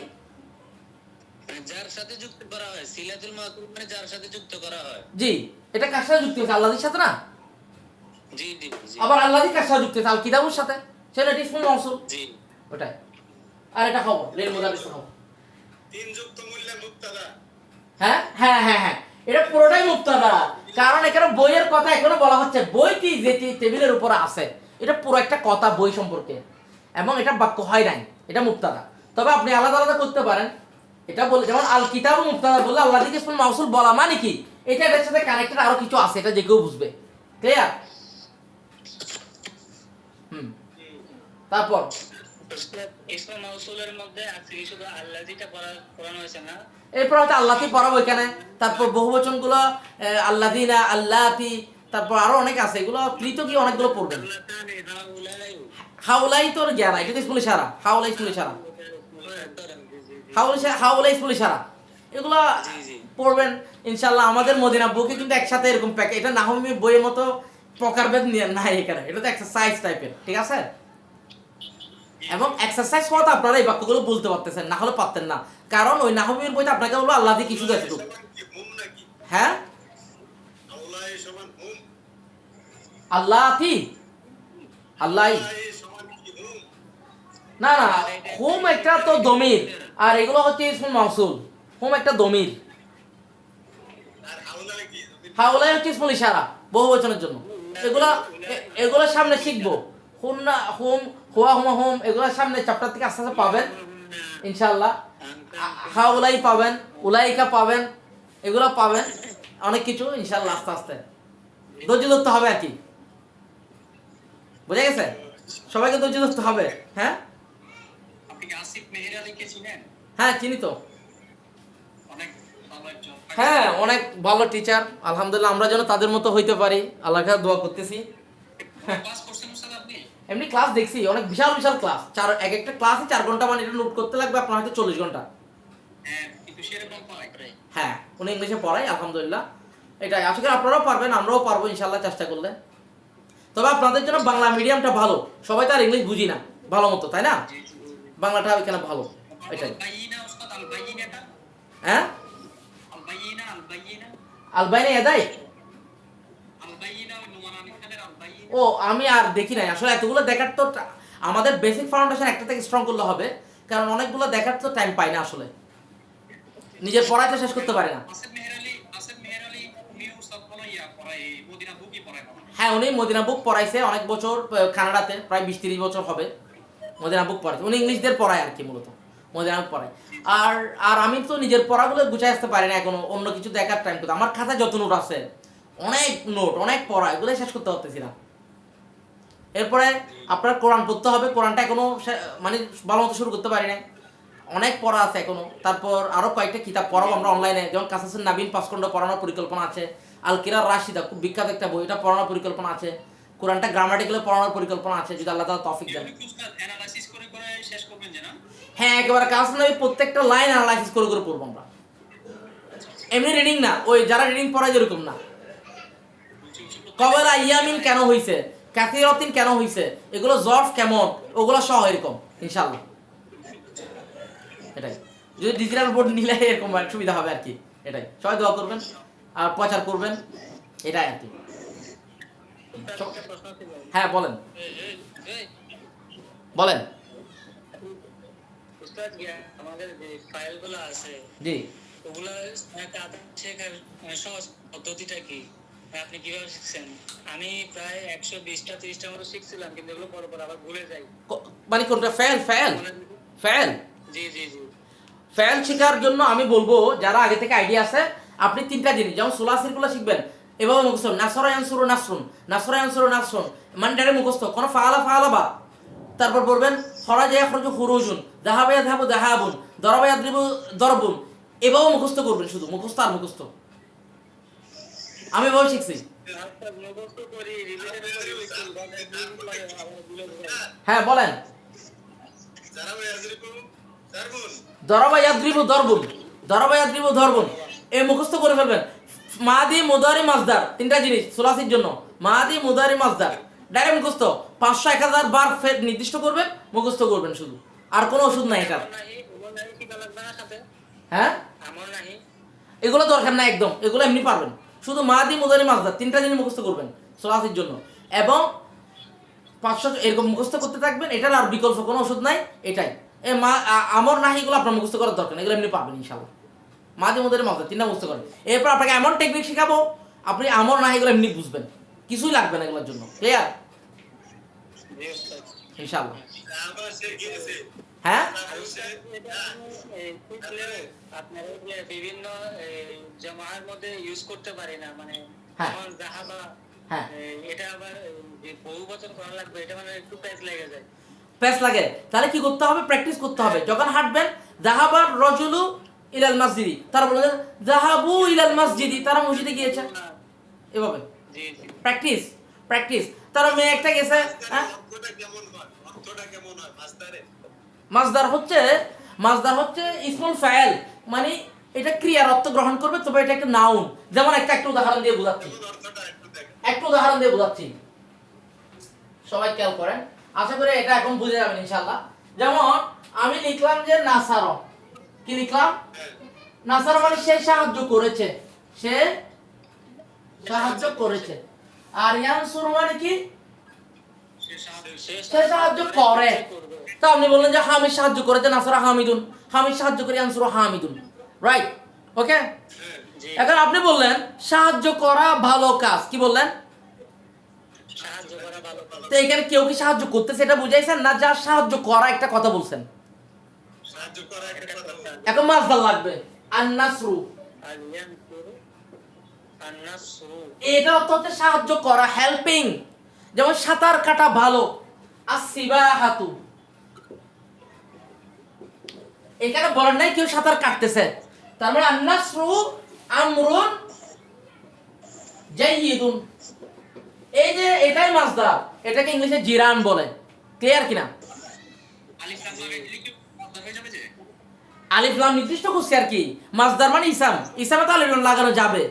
যার সাথে যুক্ত করা হয়। সিলাতুল মাউসুল মানে যার সাথে যুক্ত করা হয়। জি। এটা কার সাথে যুক্ত হয়েছে? আল্লাহর সাথে না? জি জি জি। আবার আল্লাহর কার সাথে যুক্ত হয়েছে? আল কিতাবের সাথে, সেটা ইসমুল মাউসুল। জি, ওটাই। আর এটা খবর লিল মুদারিস খবর। তিন যুক্ত মূল্য মুক্তাদা। হ্যাঁ, এটা পুরোটাই মুক্তাদা, কারণ এখানে বইয়ের কথা এখনো বলা হচ্ছে। বইটি যেটি টেবিলের উপরে আছে, এটা পুরো একটা কথা বই সম্পর্কে, এবং এটা বাক্য হয় নাই, এটা মুক্তাদা। তবে আপনি আলাদা আলাদা করতে পারেন। এটা বলে, যেমন আল কিতাব মুক্তাদা বললে আল্লাহর ইসমুল মাউসুল বলা মানে কি? এটার সাথে কানেক্টেড আরো কিছু আছে, এটা যে কেউ বুঝবে। ক্লিয়ার? তারপর ইসমে মাউসুলের মধ্যে আছে কি শুধু আল্লাযিটা পড়ানো হয়েছে না? এরপর হয়তো আল্লাহকে পড়াবো এখানে, তারপর বহুবচন গুলো আল্লাযিনা, আল্লাতি, তারপর আরো অনেক আছে, এগুলো তৃত কি অনেকগুলো পড়বেন। আল্লাতানি হাউলাই হাউলাই তোর জ্ঞান, এটা তো স্কুলে সারা, হাউলাই স্কুলে সারা, হাউলাই স্কুলে সারা, এগুলো পড়বেন ইনশাআল্লাহ। আমাদের মদিনা বুকে কিন্তু একসাথে এরকম প্যাক, এটা নাহমি বইয়ের মতো প্রকারভেদ নাই এখানে, এটা তো এক্সারসাইজ টাইপের, ঠিক আছে? এবং এক্সারসাইজ করতে আপনারা এই বাক্যগুলো বলতে পারতেছেন, না হলে পারতেন না, কারণ ওই নাহমির বইতে আপনাকে বলবো আল্লাহ দিয়ে কিছু আছে। হ্যাঁ, আল্লাহি, আল্লাহি না না, হুম একটা তো দমির, আর এগুলো হচ্ছে ইসমুল মাউসুল। হুম একটা দমির, হাউলাই হচ্ছে ইসমুল ইশারা বহুবচনের জন্য। এগুলোর সামনে শিখবো, হুন্না, হুম, হুয়া, হুমা, হুম, এগুলোর সামনে চ্যাপ্টার থেকে আস্তে আস্তে পাবেন ইনশাআল্লাহ। হাউলাই পাবেন, উলাইকা পাবেন, এগুলো পাবেন, অনেক কিছু ইনশাআল্লাহ আস্তে আস্তে। ধৈর্য ধরতে হবে আর কি, বুঝা গেছে? সবাইকে ধৈর্য ধরতে হবে। হ্যাঁ, আপনি কি আসিফ মেহের আলীকে চিনেন? হ্যাঁ চিনি তো, অনেক ভালো একজন। হ্যাঁ অনেক ভালো টিচার, আলহামদুলিল্লাহ। আমরা যেন তাদের মতো হইতে পারি, আল্লাহর কাছে দোয়া করতেছি। ক্লাস করছেন স্যার আপনি? এমনি ক্লাস দেখছি, অনেক বিশাল বিশাল ক্লাস, এক একটা ক্লাসে 4 ঘন্টা, মানে এটা নোট করতে লাগবে আপনার হয়তো 40 ঘন্টা। হ্যাঁ, কিন্তু সেরকম পড়ায়। হ্যাঁ, উনি ইংলিশে পড়ায় আলহামদুলিল্লাহ। এটাই আশা করি আপনারাও পারবেন, আমরাও পারবো ইনশাআল্লাহ চেষ্টা করলে। তবে আপনাদের জন্য বাংলা মিডিয়ামটা ভালো, সবাই তো আর ইংলিশ বুঝি না ভালো মতো, তাই না? বাংলাটা এখানে ভালো, এটাই। আল-বাইয়িনা উস্তাদ, আল-বাইয়িনাটা? হ্যাঁ, আল-বাইয়িনা, আল-বাইয়িনা, আলবাইনে এদাই। আল-বাইয়িনা ওই নোমান আলী খানের আল-বাইয়িনা। ও আমি আর দেখি নাই আসলে, এতগুলো দেখার তো আমাদের বেসিক ফাউন্ডেশন একটা থেকে স্ট্রং করলে হবে, কারণ অনেকগুলো দেখার তো টাইম পাই না আসলে, নিজের পড়াইতে শেষ করতে পারি না। আসিফ মেহের আলী উনিও উস্তাদ পড়ায় মদিনা বুকই পড়ায়। হ্যাঁ, উনি মদিনা বুক পড়াইছে অনেক বছর, কানাডাতে প্রায় 20-30 বছর হবে মদিনা বুক পড়াইছে। উনি ইংলিশদের পড়ায় আর কি, মূলত মদিনা বুক পড়ায়। আর আর আমি তো নিজের পড়াগুলো গুছাই আসতে পারি না এখনো, অন্য কিছু দেখার টাইম করতে। আমার খাতায় যত নোট আছে, অনেক নোট, অনেক পড়া, এগুলো শেষ করতে পারতেছি না। এরপরে আপনার কোরআন পড়তে হবে, কোরআনটা এখনো মানে ভালো মতো শুরু করতে পারি না, অনেক পড়া আছে এখনো। তারপর আরো কয়েকটা কিতাব পড়াবো আমরা অনলাইনে, যেমন কাসাসুন নাবিন 5 খণ্ড পড়ানোর পরিকল্পনা আছে। আল কিরার রাশিদা খুব বিখ্যাত একটা বই, এটা পড়ানোর পরিকল্পনা আছে। কোরআনটা গ্রামাটিক্যালি পড়ানোর পরিকল্পনা আছে, যদি আল্লাহ তাআলা তৌফিক দেন। অ্যানালাইসিস করে শেষ করবেন যে না? হ্যাঁ, একেবারে কাসাসুন নাবিন প্রত্যেকটা লাইন অ্যানালাইসিস করে করে পড়বো আমরা, এমনি রিডিং না, ওই যারা রিডিং পড়ায় যেরকম না। কবেলা ইয়ামিন কেন হইছে, কাসিরাতিন কেন হইছে, এগুলো জর্ফ কেমন, ওগুলো সহ এরকম ইনশাআল্লাহ। এটাই, যদি ডিজিটাল বোর্ড নিলে এরকম সুবিধা হবে আর কি। এটাই, সবাই দোয়া করবেন আর প্রচার করবেন, এটাই আর কি। হ্যাঁ বলেন, বলেন। উস্তাদ আমাদের যে ফাইলগুলো আছে, জি, ওগুলা শেখার সহজ পদ্ধতিটা কি? আপনি কিভাবে শিখছেন? আমি প্রায় 120টা 30টা মতো শিখছিলাম, কিন্তু এগুলো পর আবার ভুলে যাই। মানে কোনটা? ফেল জি জি জি। ফেল শেখার জন্য আমি বলবো, যারা আগে থেকে আইডিয়া আছে, আপনি 3টা জিনিস, যেমন সুলাসিরগুলো শিখবেন এভাবে মুখস্থ, নাসরা ইয়ানসুরু নাসরুন, নাসরা ইয়ানসুরু নাসরুন, মানে ডাইরেক্ট মুখস্থ, কোনো ফাআলা বা। তারপর পড়বেন খরাজা ইয়াখরুজু খুরুজুন, যাহাবা ইয়াযহাবু যাহাবুন, দরাবা ইয়াদরিবু দরবুন, এভাবে মুখস্থ করবেন, শুধু মুখস্থ আর মুখস্থ। আমি এভাবে শিখছি। হ্যাঁ বলেন। দরাবা ইয়াদরিবু দরবুন, দরাবা ইয়াদরিবু দরবুন, এই মুখস্থ করে ফেলবেন। মাদি মুদারি মাজদার, 3টা জিনিস সুলাসির জন্য, মাদি মুদারি মাজদার, ডাইরেক্ট মুখস্থ। 500-1000 বার ফের নির্দিষ্ট করবেন, মুখস্থ করবেন শুধু, আর কোনো ওষুধ নাই এটা। হ্যাঁ, এগুলো দরকার নাই একদম, এগুলো এমনি পারবেন। শুধু মাদি মুদারি মাজদার 3টা জিনিস মুখস্থ করবেন সুলাসির জন্য, এবং 500 এরকম মুখস্থ করতে থাকবেন। এটার আর বিকল্প কোনো ওষুধ নাই, এটাই। এই আমর নাহিগুলো আপনার মুখস্থ করার দরকার নেই, এগুলো এমনি পাবেন ইনশাআল্লাহ। মাঝে মধ্যে মাঝে 3টা মুখস্থ করেন। এরপর আপনাকে এমন টেকনিক শেখাবো, আপনি আমর নাহিগুলো এমনি বুঝবেন, কিছুই লাগবে না এগুলোর জন্য। ক্লিয়ার? ইনশাআল্লাহ। হ্যাঁ আপনার বিভিন্ন জামার মধ্যে ইউজ করতে পারি না, মানে হ্যাঁ। যেমন জাহাবা, হ্যাঁ এটা আবার যে বহু বচন করা লাগবে, এটা মানে একটু প্যাচ লেগে যায়। প্যাস লাগে, তাহলে কি করতে হবে? প্র্যাকটিস করতে হবে। যখন হাঁটবেন, জাহাবার রজুলু ইলাল মসজিদি, তারা বলে জাহাবু ইলাল মসজিদি, তারা মসজিদে গিয়েছে, এভাবে জি জি। Practice practice. তারা মেয়ে একটা গেছে, হ্যাঁ অর্থটা কেমন হয়? অর্থটা কেমন হয় মাস্টারে? মাজদার হচ্ছে ইসমুল ফাইল, মানে এটা ক্রিয়ার অর্থ গ্রহণ করবে, তবে এটা একটা নাউন। যেমন একটা উদাহরণ দিয়ে বোঝাচ্ছি, কেমন অর্থটা একটু দেখেন। একটা উদাহরণ দিয়ে বোঝাচ্ছি, সবাই খেয়াল করেন, আশা করি এটা এখন বুঝে যাবেন ইনশাআল্লাহ। যেমন আমি লিখলাম যে নাসার, কি লিখলাম? হ্যাঁ, নাসার মানে সে সাহায্য করেছে, সে সাহায্য করেছে। আর ইয়ানসুর মানে কি? সে সাহায্য করে। তা আপনি বললেন যে হামিদ সাহায্য করেছে, নাসারা হামিদুন, হামিদ সাহায্য করে, ইয়ানসুর হামিদুন, রাইট? ওকে। জি। এখন আপনি বললেন সাহায্য করা ভালো কাজ, কি বললেন? সাহায্য করা ভালো কাজ। তো এখানে কেউ কি সাহায্য করতেছে এটা বুঝাইছেন, না যা সাহায্য করা একটা কথা বলছেন? সাহায্য করা একটা কথা বলো। এখন মাসদার লাগবে, আন-নাসরু, আর ইয়ানসুরু, আন-নাসরু, এটা অর্থ হচ্ছে সাহায্য করা, হেল্পিং। যেমন সাঁতার কাটা ভালো, আসিবাহাতু, এখানে বলেন নাই কেউ সাঁতার কাটতেছে, তার মানে আন-নাসরু আমরুন জাইয়িদুন। এই যে এটাই মাসদার, এটাকে ইংলিশে জিরান বলে, ক্লিয়ার কিনা? আলিফ লাম লাগাই দিলে কি মাস্টার হয়ে যাবে যে? আলিফ লাম নির্দিষ্ট করছে আর কি, মাসদার মানে ইসাম, ইসামে তো আলিফ লাম লাগানো যাবে,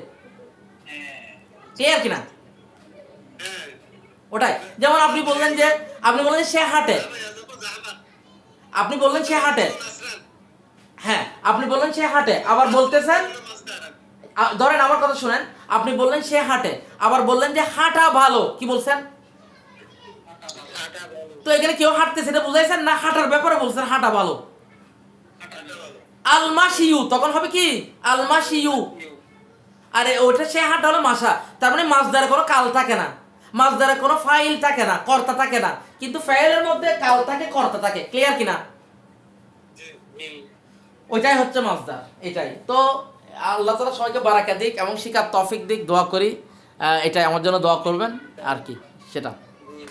হ্যাঁ। ক্লিয়ার কিনা? হ্যাঁ, ওটাই। যেমন আপনি বললেন যে সে হাঁটে, ভাইয়া যখন জাহাবাত, আপনি বললেন সে হাঁটে, নাসরান, হ্যাঁ আপনি বললেন সে হাঁটে, আবার বলতেছেন, এগুলো মাস্টার। ধরেন আমার কথা শুনেন, আপনি বললেন সে হাঁটে, আবার বললেন যে হাঁটা ভালো, কি বলছেন? হাঁটা ভালো। তো এখানে কেউ হাঁটতেছে এটা বুঝাইছেন, না হাঁটার ব্যাপারে বলছেন হাঁটা ভালো? হাঁটাটা ভালো। আলমাশিয়ু তখন হবে কি? আলমাশিয়ু। আরে ওটা সে হাঁটা হলো মাসা, তার মানে মাসদারে কোনো কাল থাকে না, মাসদারে কোনো ফাইল থাকে না, কর্তা থাকে না, কিন্তু ফাইলের মধ্যে কাল থাকে, কর্তা থাকে, ক্লিয়ার কিনা? জি। জি। ওইটাই হচ্ছে মাসদার, এটাই। তো আল্লাহ তাআলা সবাইকে বারাকা দিক এবং শিখার তৌফিক দিক, দোয়া করি। এটাই আমার জন্য দোয়া করবেন আর কি, সেটা।